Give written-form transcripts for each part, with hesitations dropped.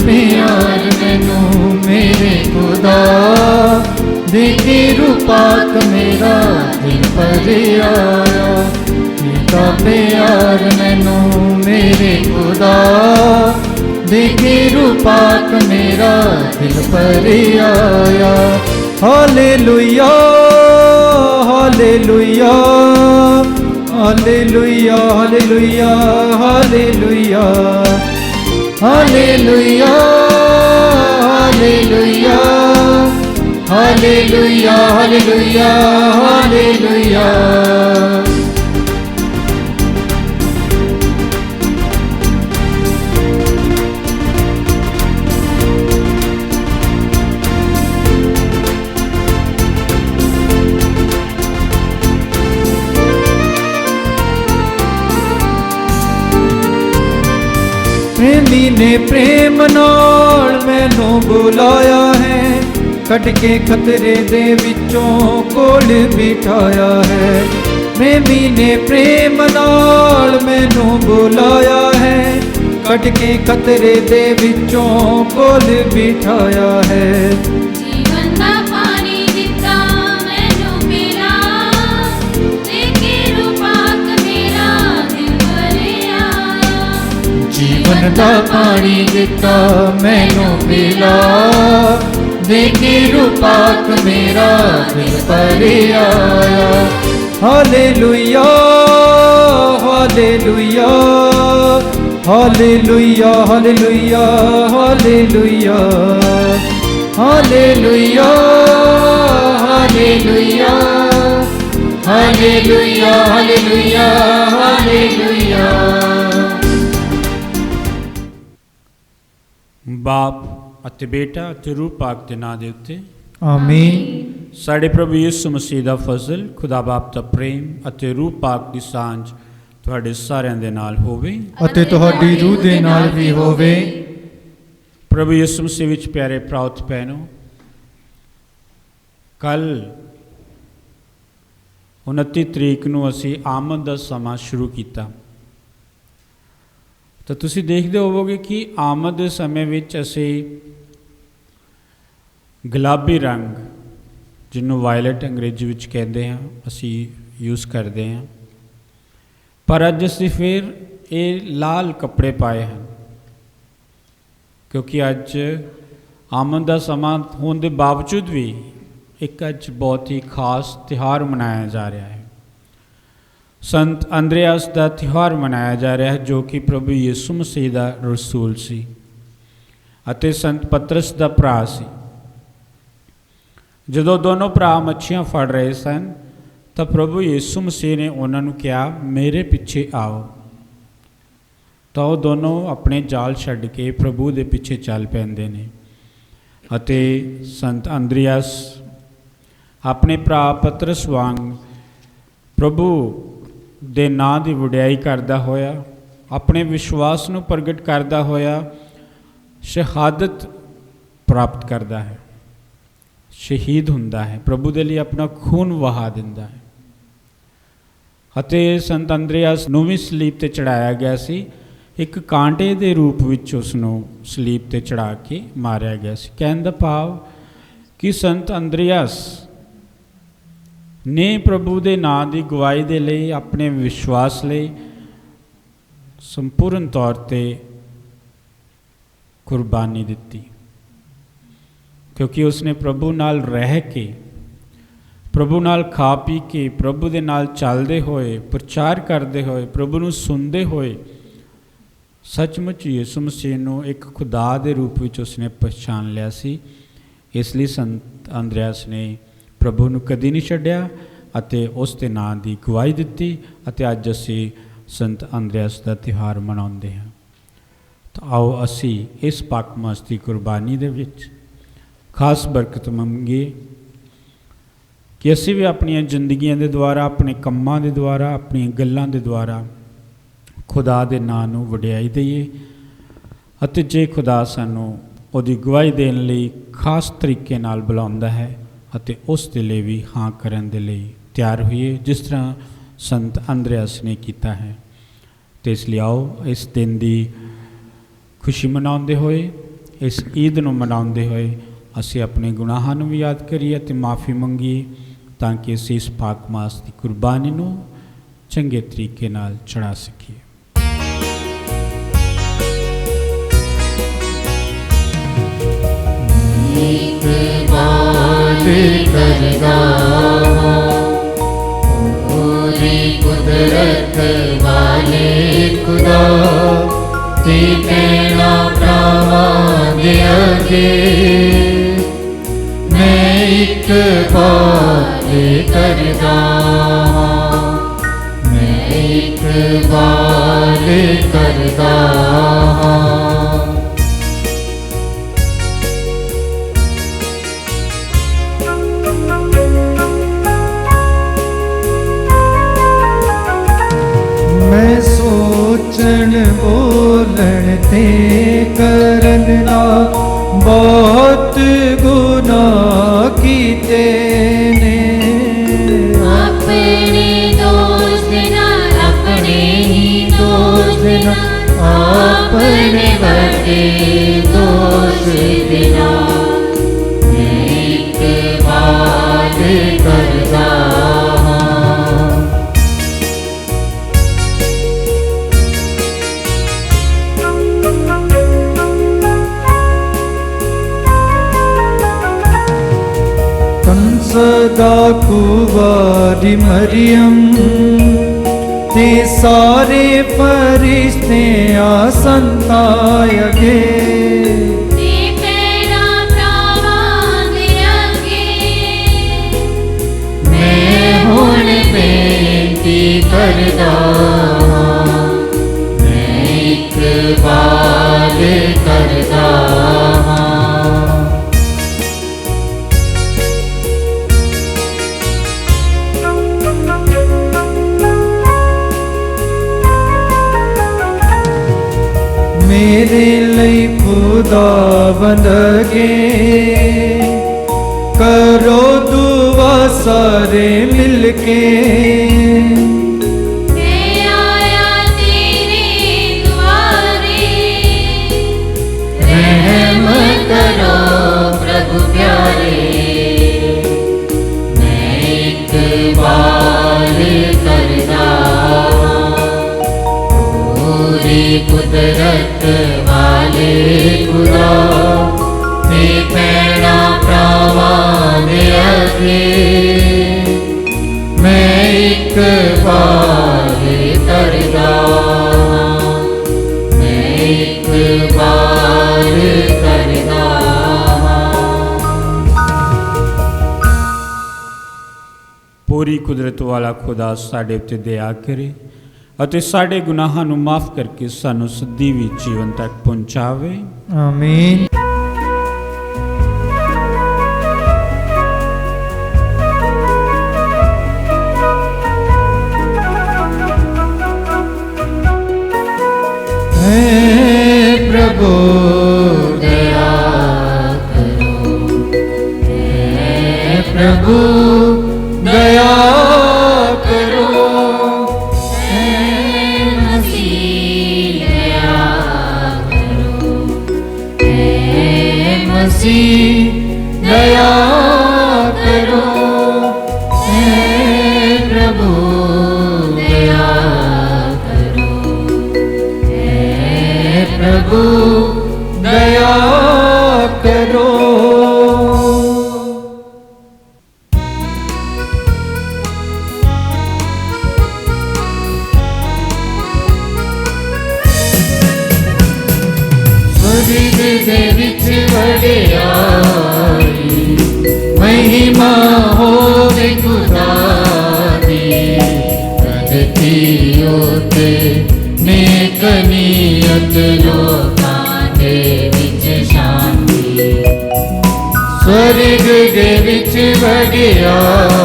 प्यार मैनू मेरे खुदा, देखे रूपाक मेरा दिल भरिया। तेरा प्यार मैनू मेरे खुदा, देखे रूपाक मेरा दिल भरिया। Hallelujah hallelujah hallelujah hallelujah hallelujah hallelujah hallelujah hallelujah hallelujah hallelujah. प्रेमी ने प्रेम नाल मैनू बुलाया है, कट के खतरे दे विचों कोल बिठाया है। प्रेमी ने प्रेम नाल मैनू बुलाया है, कट के खतरे दे विचों कोल बिठाया है। जीवन दा पानी दिता मैनू मेरा, देखे रूपाक मेरा दिल भरिया। जीवन दा पानी दिता मैनू मिला, देखे रूपाक मेरा दिल भरिया। Hallelujah hallelujah hallelujah hallelujah hallelujah hallelujah hallelujah hallelujah hallelujah hallelujah. बाप ਅਤੇ बेटा ਅਤੇ रूह पाक के नाम ਦੇ ਉੱਤੇ आमीन। ਸਾਡੇ ਪ੍ਰਭੂ ਯਿਸੂ ਮਸੀਹ ਦਾ ਫਜ਼ਲ, ਖੁਦਾ ਬਾਪ ਦਾ ਪ੍ਰੇਮ ਅਤੇ रूह पाक ਦੀ ਸਾਂਝ ਤੁਹਾਡੇ ਸਾਰਿਆਂ ਦੇ ਨਾਲ ਹੋਵੇ ਅਤੇ ਤੁਹਾਡੀ ਰੂਹ ਦੇ ਨਾਲ ਵੀ ਹੋਵੇ। ਪ੍ਰਭੂ ਯਿਸੂ ਮਸੀਹ ਵਿੱਚ ਪਿਆਰੇ ਭਰਾਓ ਤੇ ਭੈਣੋ, ਕੱਲ੍ਹ 29 ਤਰੀਕ ਨੂੰ ਅਸੀਂ ਆਮਦ ਦਾ ਸਮਾਂ ਸ਼ੁਰੂ ਕੀਤਾ। ਤਾਂ ਤੁਸੀਂ ਦੇਖਦੇ ਹੋਵੋਗੇ ਕਿ ਆਮਦ ਦੇ ਸਮੇਂ ਵਿੱਚ ਅਸੀਂ ਗੁਲਾਬੀ ਰੰਗ, ਜਿਹਨੂੰ ਵਾਇਲਟ ਅੰਗਰੇਜ਼ੀ ਵਿੱਚ ਕਹਿੰਦੇ ਹਾਂ, ਅਸੀਂ ਯੂਜ਼ ਕਰਦੇ ਹਾਂ। ਪਰ ਅੱਜ ਅਸੀਂ ਫਿਰ ਇਹ ਲਾਲ ਕੱਪੜੇ ਪਾਏ ਹਨ, ਕਿਉਂਕਿ ਅੱਜ ਆਮਦ ਦਾ ਸਮਾਂ ਹੋਣ ਦੇ ਬਾਵਜੂਦ ਵੀ ਇੱਕ ਅੱਜ ਬਹੁਤ ਹੀ ਖਾਸ ਤਿਉਹਾਰ ਮਨਾਇਆ ਜਾ ਰਿਹਾ ਹੈ। ਸੰਤ ਅੰਦਰਿਆਸ ਦਾ ਤਿਉਹਾਰ ਮਨਾਇਆ ਜਾ ਰਿਹਾ ਹੈ, ਜੋ ਕਿ ਪ੍ਰਭੂ ਯਿਸੂ ਮਸੀਹ ਦਾ ਰਸੂਲ ਸੀ ਅਤੇ ਸੰਤ ਪਤਰਸ ਦਾ ਭਰਾ ਸੀ। ਜਦੋਂ ਦੋਨੋਂ ਭਰਾ ਮੱਛੀਆਂ ਫੜ ਰਹੇ ਸਨ ਤਾਂ ਪ੍ਰਭੂ ਯਿਸੂ ਮਸੀਹ ਨੇ ਉਹਨਾਂ ਨੂੰ ਕਿਹਾ, ਮੇਰੇ ਪਿੱਛੇ ਆਓ। ਤਾਂ ਉਹ ਦੋਨੋਂ ਆਪਣੇ ਜਾਲ ਛੱਡ ਕੇ ਪ੍ਰਭੂ ਦੇ ਪਿੱਛੇ ਚੱਲ ਪੈਂਦੇ ਨੇ ਅਤੇ ਸੰਤ ਅੰਦਰਿਆਸ ਆਪਣੇ ਭਰਾ ਪਤਰਸ ਵਾਂਗ ਪ੍ਰਭੂ ਦੇ ਨਾਂ ਦੀ ਵਡਿਆਈ ਕਰਦਾ ਹੋਇਆ, ਆਪਣੇ ਵਿਸ਼ਵਾਸ ਨੂੰ ਪ੍ਰਗਟ ਕਰਦਾ ਹੋਇਆ ਸ਼ਹਾਦਤ ਪ੍ਰਾਪਤ ਕਰਦਾ ਹੈ, ਸ਼ਹੀਦ ਹੁੰਦਾ ਹੈ, ਪ੍ਰਭੂ ਦੇ ਲਈ ਆਪਣਾ ਖੂਨ ਵਹਾ ਦਿੰਦਾ ਹੈ। ਅਤੇ ਸੰਤ ਅੰਦਰਿਆਸ ਨੂੰ ਵੀ ਸਲੀਬ 'ਤੇ ਚੜ੍ਹਾਇਆ ਗਿਆ ਸੀ, ਇੱਕ ਕਾਂਟੇ ਦੇ ਰੂਪ ਵਿੱਚ ਉਸ ਨੂੰ ਸਲੀਬ 'ਤੇ ਚੜ੍ਹਾ ਕੇ ਮਾਰਿਆ ਗਿਆ ਸੀ। ਕਹਿਣ ਦਾ ਭਾਵ ਕਿ ਸੰਤ ਅੰਦਰਿਆਸ ਨੇ ਪ੍ਰਭੂ ਦੇ ਨਾਂ ਦੀ ਗਵਾਹੀ ਦੇ ਲਈ, ਆਪਣੇ ਵਿਸ਼ਵਾਸ ਲਈ ਸੰਪੂਰਨ ਤੌਰ 'ਤੇ ਕੁਰਬਾਨੀ ਦਿੱਤੀ, ਕਿਉਂਕਿ ਉਸਨੇ ਪ੍ਰਭੂ ਨਾਲ ਰਹਿ ਕੇ, ਪ੍ਰਭੂ ਨਾਲ ਖਾ ਪੀ ਕੇ, ਪ੍ਰਭੂ ਦੇ ਨਾਲ ਚੱਲਦੇ ਹੋਏ, ਪ੍ਰਚਾਰ ਕਰਦੇ ਹੋਏ, ਪ੍ਰਭੂ ਨੂੰ ਸੁਣਦੇ ਹੋਏ ਸੱਚਮੁੱਚ ਯਿਸੂ ਮਸੀਹ ਨੂੰ ਇੱਕ ਖੁਦਾ ਦੇ ਰੂਪ ਵਿੱਚ ਉਸਨੇ ਪਛਾਣ ਲਿਆ ਸੀ। ਇਸ ਲਈ ਸੰਤ ਅੰਦਰਿਆਸ ਨੇ ਪ੍ਰਭੂ ਨੂੰ ਕਦੀ ਨਹੀਂ ਛੱਡਿਆ ਅਤੇ ਉਸ ਦੇ ਨਾਂ ਦੀ ਗਵਾਹੀ ਦਿੱਤੀ ਅਤੇ ਅੱਜ ਅਸੀਂ ਸੰਤ ਅੰਦਰਿਆਸ ਦਾ ਤਿਉਹਾਰ ਮਨਾਉਂਦੇ ਹਾਂ। ਤਾਂ ਆਓ ਅਸੀਂ ਇਸ ਪਾਕਮਾਸ ਦੀ ਕੁਰਬਾਨੀ ਦੇ ਵਿੱਚ ਖਾਸ ਬਰਕਤ ਮੰਗੀਏ ਕਿ ਅਸੀਂ ਵੀ ਆਪਣੀਆਂ ਜ਼ਿੰਦਗੀਆਂ ਦੇ ਦੁਆਰਾ, ਆਪਣੇ ਕੰਮਾਂ ਦੇ ਦੁਆਰਾ, ਆਪਣੀਆਂ ਗੱਲਾਂ ਦੇ ਦੁਆਰਾ ਖੁਦਾ ਦੇ ਨਾਂ ਨੂੰ ਵਡਿਆਈ ਦਈਏ ਅਤੇ ਜੇ ਖੁਦਾ ਸਾਨੂੰ ਉਹਦੀ ਗਵਾਹੀ ਦੇਣ ਲਈ ਖਾਸ ਤਰੀਕੇ ਨਾਲ ਬੁਲਾਉਂਦਾ ਹੈ ਅਤੇ ਉਸ ਦੇ ਲਈ ਵੀ ਹਾਂ ਕਰਨ ਦੇ ਲਈ ਤਿਆਰ ਹੋਈਏ, ਜਿਸ ਤਰ੍ਹਾਂ ਸੰਤ ਅੰਦਰਿਆਸ ਨੇ ਕੀਤਾ ਹੈ। ਅਤੇ ਇਸ ਲਈ ਆਓ ਇਸ ਦਿਨ ਦੀ ਖੁਸ਼ੀ ਮਨਾਉਂਦੇ ਹੋਏ इस ईद ਨੂੰ ਮਨਾਉਂਦੇ ਹੋਏ ਅਸੀਂ ਆਪਣੇ ਗੁਨਾਹਾਂ ਨੂੰ ਵੀ ਯਾਦ ਕਰੀਏ ਅਤੇ ਮਾਫੀ ਮੰਗੀਏ ਤਾਂ ਕਿ ਅਸੀਂ ਇਸ ਪਾਕ ਮਾਸ ਦੀ ਕੁਰਬਾਨੀ ਨੂੰ ਚੰਗੇ ਤਰੀਕੇ ਨਾਲ ਚੜਾ ਸਕੀਏ। एक बात करदा पूरी कुदरत वाले खुदा ते कहना भरावां दे अगे मैं एक बात करदा मैं एक बात करदा मैं सोचन बोलन ते करन ना बहुत गुनाह कीते ने अपने दोष देना अपने ही दोष देना अपने वर्गे दोष देना एक बात करदा सदा कुवारी मरियम ते सारे फरिश्ते आसंताय गे ते पैरा भरावां दे अगे मैं हुण बेनती करदा मैं एक बात करदा मेरे लई खुदा बंदगे करो दुआ सारे मिलके मैं आया तेरे द्वारे रहम करो प्रभु प्यारे मैं एक बार करदा पूरी कुदरत वाले खुदा ते पैना भरावां दे अगे मैं एक बार करदा मैं एक बार करदा पूरी कुदरत वाला खुदा साढ़े उत्ते दया करे ਅਤੇ ਸਾਡੇ ਗੁਨਾਹਾਂ ਨੂੰ ਮਾਫ ਕਰਕੇ ਸਾਨੂੰ ਸਿੱਧੀ ਵੀ ਜੀਵਨ ਤੱਕ ਪਹੁੰਚਾਵੇ। आमीन। हे प्रभु दया करो हे प्रभु दया करो दया करो हे प्रभु दया करो हे प्रभु दया करो। स्वर्ग दे विच वडियाई महिमा होवे खुदा दी प्रगति होते नेक नियत लोकां दे विच शांति स्वर्ग दे विच वडियाई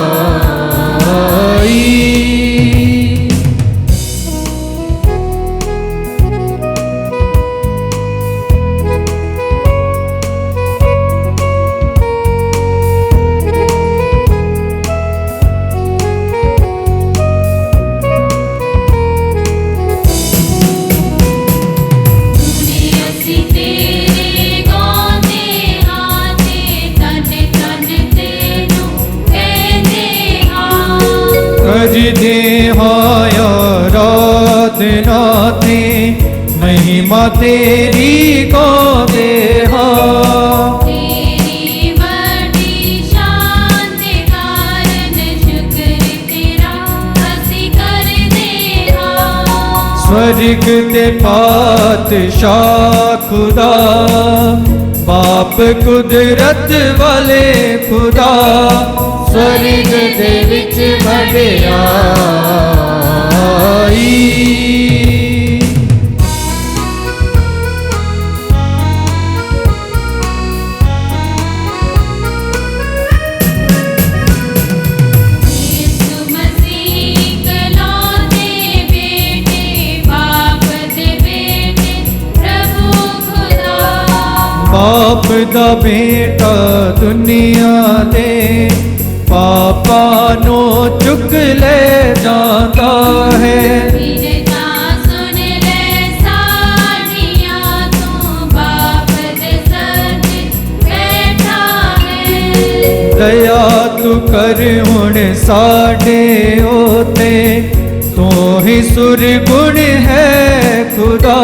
तेरे गौ महिमा तेरी गावे हाँ। तेरी बड़ी शान दे कारण शुक्र तेरा असी कर दे हाँ। स्वर्ग दे पातशाह खुदा, बाप कुदरत वाले खुदा, स्वर्ग दे विच वडियाई। यीशु मसीह इकलौते बेटे, बाप दे बेटे, प्रभु खुदा। बाप दा बेटा दुनिया दे पापां नो चुक ले जाता है। बिरता सुन ले साड़ियाँ तू, बाप दे सच बैठा है। दया तू कर हुण साडे ओते, तू ही सुरगुण है खुदा।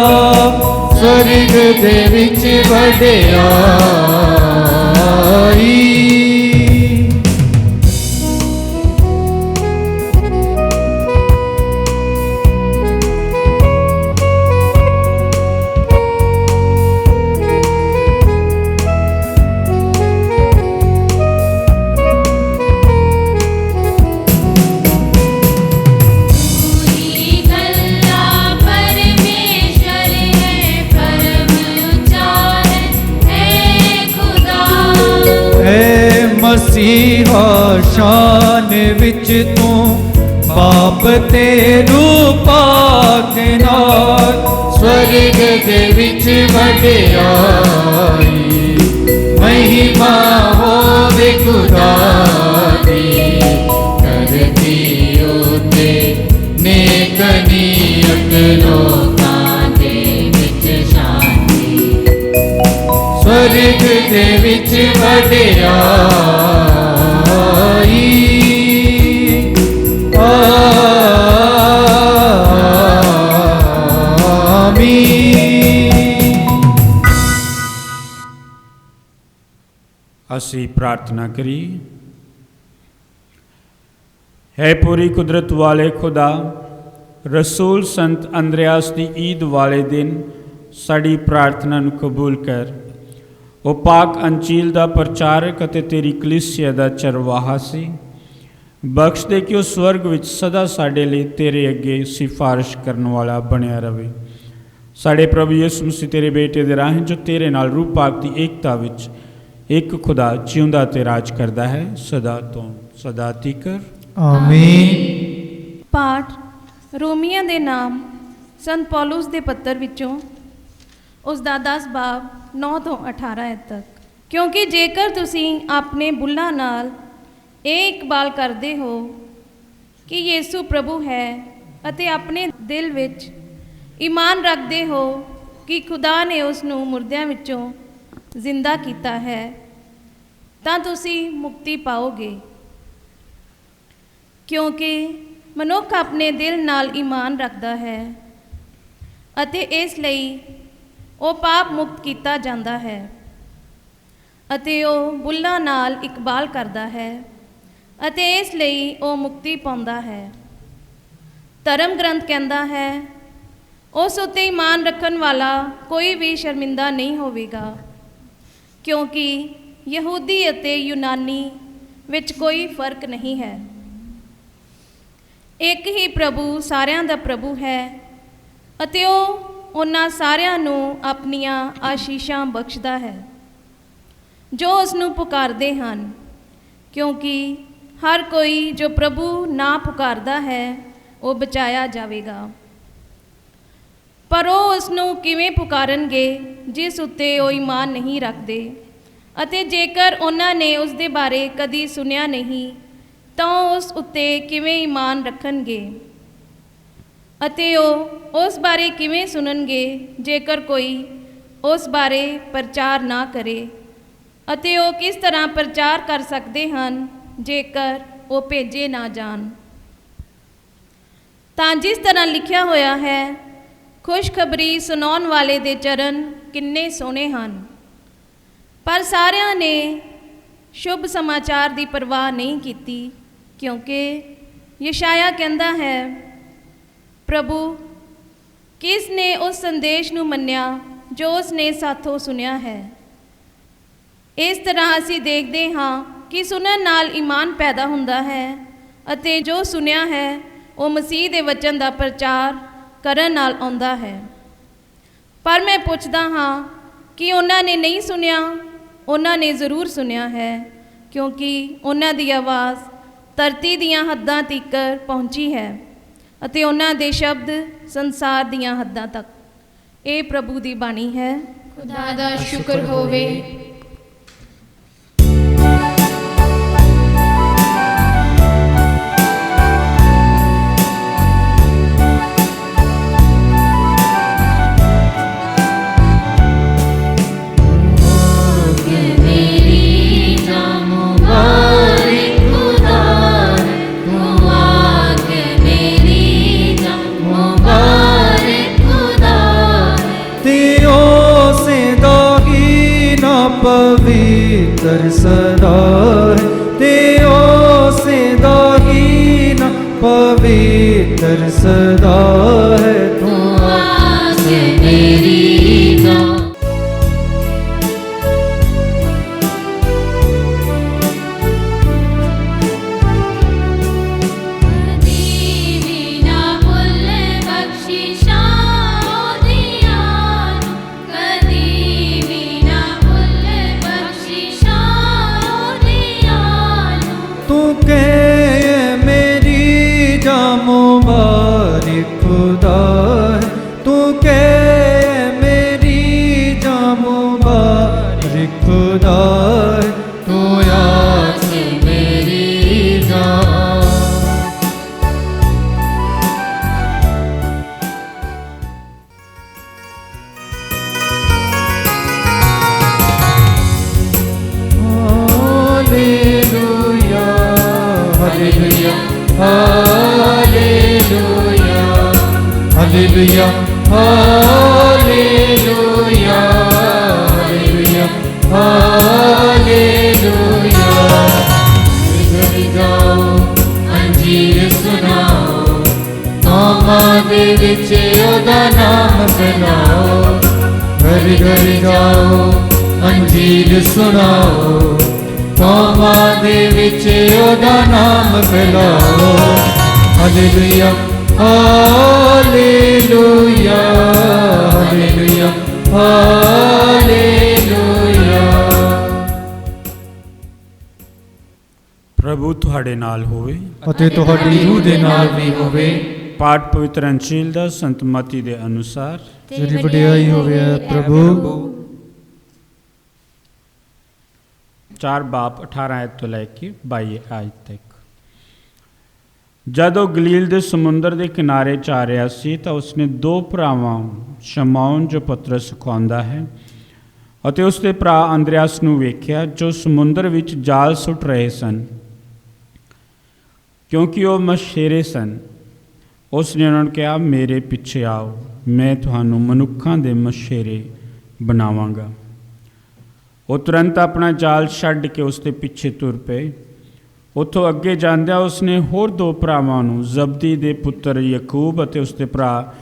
स्वर्ग दे विच वडियाई। पूरी गल्ला परमेश्वर है, परम उच्चार है खुदा। है मसीहा शान विच तू, बाप तेरू पाक नाल। स्वर्ग दे विच वडियाई। महिमा होवे खुदा दी, धरती उते नेक नीयत लोकां दे विच शांति। स्वर्ग दे विच वडियाई। आमीन। ਅਸੀਂ ਪ੍ਰਾਰਥਨਾ ਕਰੀਏ। ਹੈ ਪੂਰੀ ਕੁਦਰਤ ਵਾਲੇ ਖੁਦਾ, ਰਸੂਲ ਸੰਤ ਅੰਦਰਿਆਸ ਦੀ ਈਦ ਵਾਲੇ ਦਿਨ ਸਾਡੀ ਪ੍ਰਾਰਥਨਾ ਨੂੰ ਕਬੂਲ ਕਰ। ਉਹ ਪਾਕ ਅੰਚੀਲ ਦਾ ਪ੍ਰਚਾਰਕ ਅਤੇ ਤੇਰੀ ਕਲੀਸਿਆ ਦਾ ਚਰਵਾਹਾ ਸੀ। ਬਖਸ਼ ਦੇ ਕਿ ਉਹ ਸਵਰਗ ਵਿੱਚ ਸਦਾ ਸਾਡੇ ਲਈ ਤੇਰੇ ਅੱਗੇ ਸਿਫਾਰਿਸ਼ ਕਰਨ ਵਾਲਾ ਬਣਿਆ ਰਹੇ। ਸਾਡੇ ਪ੍ਰਭੂ ਯਿਸੂ ਮਸੀਹ ਤੇਰੇ ਬੇਟੇ ਦੇ ਰਾਹੀਂ ਜੋ ਤੇਰੇ ਨਾਲ ਰੂਹ ਪਾਕ ਦੀ ਏਕਤਾ ਵਿੱਚ ਇੱਕ ਖੁਦਾ ਜਿਉਂਦਾ ਤੇ ਰਾਜ ਕਰਦਾ ਹੈ ਸਦਾ ਤੋਂ ਸਦਾ ਤੀਕਰ। ਆਮੀਨ। ਪਾਠ ਰੋਮੀਆਂ ਦੇ ਨਾਮ ਸੰਤ ਪੌਲੁਸ ਦੇ ਪੱਤਰ ਵਿੱਚੋਂ ਉਸ ਦਾ 10 ਬਾਬ 9 ਤੋਂ 18 ਐਤ ਤੱਕ। ਕਿਉਂਕਿ ਜੇਕਰ ਤੁਸੀਂ ਆਪਣੇ ਬੁੱਲਾਂ ਨਾਲ ਇਹ ਇਕਬਾਲ ਕਰਦੇ ਹੋ ਕਿ ਯੀਸੂ ਪ੍ਰਭੂ ਹੈ ਅਤੇ ਆਪਣੇ ਦਿਲ ਵਿੱਚ ਈਮਾਨ ਰੱਖਦੇ ਹੋ ਕਿ ਖੁਦਾ ਨੇ ਉਸ ਨੂੰ ਮੁਰਦਿਆਂ ਵਿੱਚੋਂ ਜ਼ਿੰਦਾ ਕੀਤਾ ਹੈ, ਤਾਂ ਤੁਸੀਂ ਮੁਕਤੀ ਪਾਓਗੇ। ਕਿਉਂਕਿ ਮਨੁੱਖ ਆਪਣੇ ਦਿਲ ਨਾਲ ਈਮਾਨ ਰੱਖਦਾ ਹੈ ਅਤੇ ਇਸ ਲਈ ਉਹ ਪਾਪ ਮੁਕਤ ਕੀਤਾ ਜਾਂਦਾ ਹੈ, ਅਤੇ ਉਹ ਬੁੱਲਾਂ ਨਾਲ ਇਕਬਾਲ ਕਰਦਾ ਹੈ ਅਤੇ ਇਸ ਲਈ ਉਹ ਮੁਕਤੀ ਪਾਉਂਦਾ ਹੈ। ਧਰਮ ਗ੍ਰੰਥ ਕਹਿੰਦਾ ਹੈ, ਉਸ ਉੱਤੇ ਈਮਾਨ ਰੱਖਣ ਵਾਲਾ ਕੋਈ ਵੀ ਸ਼ਰਮਿੰਦਾ ਨਹੀਂ ਹੋਵੇਗਾ, ਕਿਉਂਕਿ ਯਹੂਦੀ ਅਤੇ ਯੂਨਾਨੀ ਵਿੱਚ ਕੋਈ ਫਰਕ ਨਹੀਂ ਹੈ। ਇੱਕ ਹੀ ਪ੍ਰਭੂ ਸਾਰਿਆਂ ਦਾ ਪ੍ਰਭੂ ਹੈ ਅਤੇ ਉਹ ਉਹਨਾਂ ਸਾਰਿਆਂ ਨੂੰ ਆਪਣੀਆਂ ਆਸ਼ੀਸ਼ਾਂ ਬਖਸ਼ਦਾ ਹੈ ਜੋ ਉਸ ਨੂੰ ਪੁਕਾਰਦੇ ਹਨ, ਕਿਉਂਕਿ ਹਰ ਕੋਈ ਜੋ ਪ੍ਰਭੂ ਨਾ ਪੁਕਾਰਦਾ ਹੈ ਉਹ ਬਚਾਇਆ ਜਾਵੇਗਾ। ਪਰ ਉਹ ਉਸ ਨੂੰ ਕਿਵੇਂ ਪੁਕਾਰਨਗੇ ਜਿਸ ਉੱਤੇ ਉਹ ਈਮਾਨ ਨਹੀਂ ਰੱਖਦੇ, ਅਤੇ ਜੇਕਰ ਉਹਨਾਂ ਨੇ ਉਸ ਦੇ ਬਾਰੇ ਕਦੀ ਸੁਣਿਆ ਨਹੀਂ ਤਾਂ ਉਹ ਉਸ ਉੱਤੇ ਕਿਵੇਂ ਈਮਾਨ ਰੱਖਣਗੇ, ਅਤੇ ਉਹ ਉਸ ਬਾਰੇ ਕਿਵੇਂ ਸੁਣਨਗੇ ਜੇਕਰ ਕੋਈ ਉਸ ਬਾਰੇ ਪ੍ਰਚਾਰ ਨਾ ਕਰੇ, ਅਤੇ ਉਹ ਕਿਸ ਤਰ੍ਹਾਂ ਪ੍ਰਚਾਰ ਕਰ ਸਕਦੇ ਹਨ ਜੇਕਰ ਉਹ ਭੇਜੇ ਨਾ ਜਾਣ। ਤਾਂ ਜਿਸ ਤਰ੍ਹਾਂ ਲਿਖਿਆ ਹੋਇਆ ਹੈ, ਖੁਸ਼ਖਬਰੀ ਸੁਣਾਉਣ ਵਾਲੇ ਦੇ ਚਰਨ ਕਿੰਨੇ ਸੋਹਣੇ ਹਨ। ਪਰ ਸਾਰਿਆਂ ਨੇ ਸ਼ੁਭ ਸਮਾਚਾਰ ਦੀ ਪਰਵਾਹ ਨਹੀਂ ਕੀਤੀ, ਕਿਉਂਕਿ ਯਸ਼ਾਇਆ ਕਹਿੰਦਾ ਹੈ, ਪ੍ਰਭੂ ਕਿਸ ਨੇ ਉਸ ਸੰਦੇਸ਼ ਨੂੰ ਮੰਨਿਆ ਜੋ ਉਸ ਨੇ ਸਾਥੋਂ ਸੁਣਿਆ ਹੈ। ਇਸ ਤਰ੍ਹਾਂ ਅਸੀਂ ਦੇਖਦੇ ਹਾਂ ਕਿ ਸੁਣਨ ਨਾਲ ਈਮਾਨ ਪੈਦਾ ਹੁੰਦਾ ਹੈ ਅਤੇ ਜੋ ਸੁਣਿਆ ਹੈ ਉਹ ਮਸੀਹ ਦੇ ਵਚਨ ਦਾ ਪ੍ਰਚਾਰ ਕਰਨ ਨਾਲ ਆਉਂਦਾ ਹੈ। ਪਰ ਮੈਂ ਪੁੱਛਦਾ ਹਾਂ ਕਿ ਉਹਨਾਂ ਨੇ ਨਹੀਂ ਸੁਣਿਆ? ਉਹਨਾਂ ਨੇ ਜ਼ਰੂਰ ਸੁਣਿਆ ਹੈ, ਕਿਉਂਕਿ ਉਹਨਾਂ ਦੀ ਆਵਾਜ਼ ਧਰਤੀ ਦੀਆਂ ਹੱਦਾਂ ਤੀਕਰ ਪਹੁੰਚੀ ਹੈ ਅਤੇ ਉਹਨਾਂ ਦੇ ਸ਼ਬਦ ਸੰਸਾਰ ਦੀਆਂ ਹੱਦਾਂ ਤੱਕ। ਇਹ ਪ੍ਰਭੂ ਦੀ ਬਾਣੀ ਹੈ। ਖੁਦਾ ਦਾ ਸ਼ੁਕਰ ਹੋਵੇ। पवित्र सदा है तेओ से दाही न पवित्र सदा है तू आके मेरी जान। Hallelujah, hallelujah, hallelujah, hallelujah. घर जाओ अंजीर सुनाओ, कौमां दे विच ओदा नाम फैलाओ। घर घर जाओ अंजीर सुनाओ, कौमां दे विच ओदा नाम फैलाओ। Hallelujah hallelujah hallelujah hallelujah. प्रभु तुहाडे नाल होवे ਅਤੇ ਤੁਹਾਡੀ ਰੂਹ ਦੇ ਨਾਲ ਵੀ ਹੋਵੇ। पाठ पवित्र अंशील दा संत मती दे अनुसार। ਤੇਰੀ ਵਡਿਆਈ ਹੋਵੇ ਪ੍ਰਭੂ। 4 बाप 18 आयत तो लैके 22 आयत तक। जब ਉਹ ਗਲੀਲ ਦੇ ਸਮੁੰਦਰ ਦੇ ਕਿਨਾਰੇ ਜਾ ਰਿਹਾ ਸੀ ਤਾਂ ਉਸਨੇ 2 ਭਰਾਵਾਂ ਸ਼ਮੌਨ ਜੋ ਪਤਰਸ ਸਿਖਾਉਂਦਾ ਹੈ ਅਤੇ ਉਸਦੇ ਭਰਾ ਅੰਦਰਿਆਸ ਨੂੰ ਵੇਖਿਆ ਜੋ ਸਮੁੰਦਰ ਵਿੱਚ ਜਾਲ ਸੁੱਟ ਰਹੇ ਸਨ, ਕਿਉਂਕਿ ਉਹ ਮਛੇਰੇ ਸਨ। ਉਸਨੇ ਉਹਨਾਂ ਨੂੰ ਕਿਹਾ, ਮੇਰੇ ਪਿੱਛੇ ਆਓ, ਮੈਂ ਤੁਹਾਨੂੰ ਮਨੁੱਖਾਂ ਦੇ ਮਛੇਰੇ ਬਣਾਵਾਂਗਾ। ਉਹ ਤੁਰੰਤ ਆਪਣਾ ਜਾਲ ਛੱਡ ਕੇ ਉਸਦੇ ਪਿੱਛੇ ਤੁਰ ਪਏ। ਉੱਥੋਂ ਅੱਗੇ ਜਾਂਦਿਆਂ ਉਸਨੇ ਹੋਰ 2 ਭਰਾਵਾਂ ਨੂੰ, ਜ਼ਬਦੀ ਦੇ ਪੁੱਤਰ ਯਾਕੂਬ ਅਤੇ ਉਸਦੇ ਭਰਾ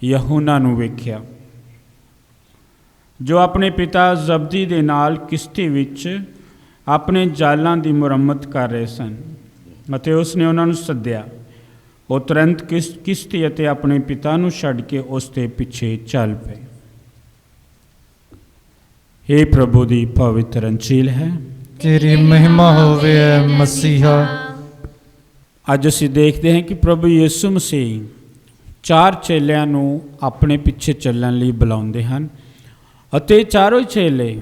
ਯਹੂਨਾ ਨੂੰ ਵੇਖਿਆ, ਜੋ ਆਪਣੇ ਪਿਤਾ ਜ਼ਬਦੀ ਦੇ ਨਾਲ ਕਿਸ਼ਤੀ ਵਿੱਚ ਆਪਣੇ ਜਾਲਾਂ ਦੀ ਮੁਰੰਮਤ ਕਰ ਰਹੇ ਸਨ, ਅਤੇ ਉਸਨੇ ਉਹਨਾਂ ਨੂੰ ਸੱਦਿਆ। ਉਹ ਤੁਰੰਤ ਕਿਸ਼ਤੀ ਅਤੇ ਆਪਣੇ ਪਿਤਾ ਨੂੰ ਛੱਡ ਕੇ ਉਸ ਦੇ ਪਿੱਛੇ ਚੱਲ ਪਏ। हे प्रभु दी पवित्र अंजील है। ਤੇਰੀ ਮਹਿਮਾ ਹੋਵੇ ਮਸੀਹਾ। ਅੱਜ ਅਸੀਂ ਦੇਖਦੇ ਹਾਂ ਕਿ ਪ੍ਰਭੂ ਯਿਸੂ ਮਸੀਹ 4 ਚੇਲਿਆਂ ਨੂੰ ਆਪਣੇ ਪਿੱਛੇ ਚੱਲਣ ਲਈ ਬੁਲਾਉਂਦੇ ਹਨ ਅਤੇ ਚਾਰੋਂ ਚੇਲੇ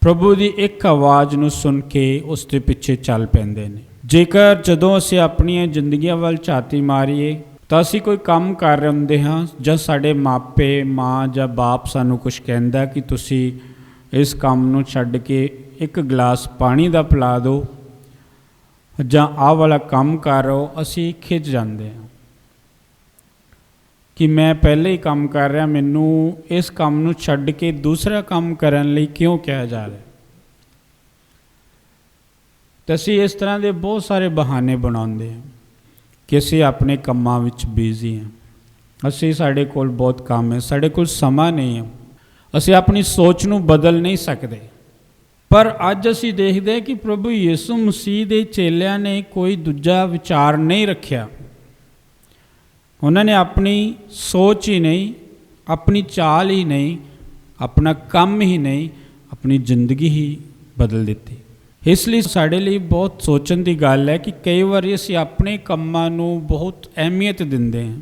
ਪ੍ਰਭੂ ਦੀ ਇੱਕ ਆਵਾਜ਼ ਨੂੰ ਸੁਣ ਕੇ ਉਸ ਦੇ ਪਿੱਛੇ ਚੱਲ ਪੈਂਦੇ ਨੇ। ਜੇਕਰ ਜਦੋਂ ਅਸੀਂ ਆਪਣੀਆਂ ਜ਼ਿੰਦਗੀਆਂ ਵੱਲ ਝਾਤੀ ਮਾਰੀਏ ਤਾਂ ਅਸੀਂ ਕੋਈ ਕੰਮ ਕਰ ਰਹੇ ਹੁੰਦੇ ਹਾਂ, ਜਾਂ ਸਾਡੇ ਮਾਪੇ ਮਾਂ ਜਾਂ ਬਾਪ ਸਾਨੂੰ ਕੁਛ ਕਹਿੰਦਾ ਕਿ ਤੁਸੀਂ ਇਸ ਕੰਮ ਨੂੰ ਛੱਡ ਕੇ 1 ਗਲਾਸ ਪਾਣੀ ਦਾ ਪਿਲਾ ਦਿਓ ਜਾਂ ਆਹ ਵਾਲਾ ਕੰਮ ਕਰ ਰਹੋ, ਅਸੀਂ ਖਿੱਚ ਜਾਂਦੇ ਹਾਂ। ਕਿ ਮੈਂ ਪਹਿਲੇ ਹੀ ਕੰਮ ਕਰ ਰਿਹਾ, ਮੈਨੂੰ ਇਸ ਕੰਮ ਨੂੰ ਛੱਡ ਕੇ ਦੂਸਰਾ ਕੰਮ ਕਰਨ ਲਈ ਕਿਉਂ ਕਿਹਾ ਜਾ ਰਿਹਾ। ਤਾਂ ਅਸੀਂ ਇਸ ਤਰ੍ਹਾਂ ਦੇ ਬਹੁਤ ਸਾਰੇ ਬਹਾਨੇ ਬਣਾਉਂਦੇ ਹਾਂ ਕਿ ਅਸੀਂ ਆਪਣੇ ਕੰਮਾਂ ਵਿੱਚ ਬਿਜ਼ੀ ਹਾਂ, ਸਾਡੇ ਕੋਲ ਬਹੁਤ ਕੰਮ ਹੈ, ਸਾਡੇ ਕੋਲ ਸਮਾਂ ਨਹੀਂ ਹੈ, ਅਸੀਂ ਆਪਣੀ ਸੋਚ ਨੂੰ ਬਦਲ ਨਹੀਂ ਸਕਦੇ। ਪਰ ਅੱਜ ਅਸੀਂ ਦੇਖਦੇ ਹਾਂ ਕਿ ਪ੍ਰਭੂ ਯਿਸੂ ਮਸੀਹ ਦੇ ਚੇਲਿਆਂ ਨੇ ਕੋਈ ਦੂਜਾ ਵਿਚਾਰ ਨਹੀਂ ਰੱਖਿਆ। ਉਹਨਾਂ ਨੇ ਆਪਣੀ ਸੋਚ ਹੀ ਨਹੀਂ, ਆਪਣੀ ਚਾਲ ਹੀ ਨਹੀਂ, ਆਪਣਾ ਕੰਮ ਹੀ ਨਹੀਂ, ਆਪਣੀ ਜ਼ਿੰਦਗੀ ਹੀ ਬਦਲ ਦਿੱਤੀ। ਇਸ ਲਈ ਸਾਡੇ ਲਈ ਬਹੁਤ ਸੋਚਣ ਦੀ ਗੱਲ ਹੈ ਕਿ ਕਈ ਵਾਰੀ ਅਸੀਂ ਆਪਣੇ ਕੰਮਾਂ ਨੂੰ ਬਹੁਤ ਅਹਿਮੀਅਤ ਦਿੰਦੇ ਹਾਂ।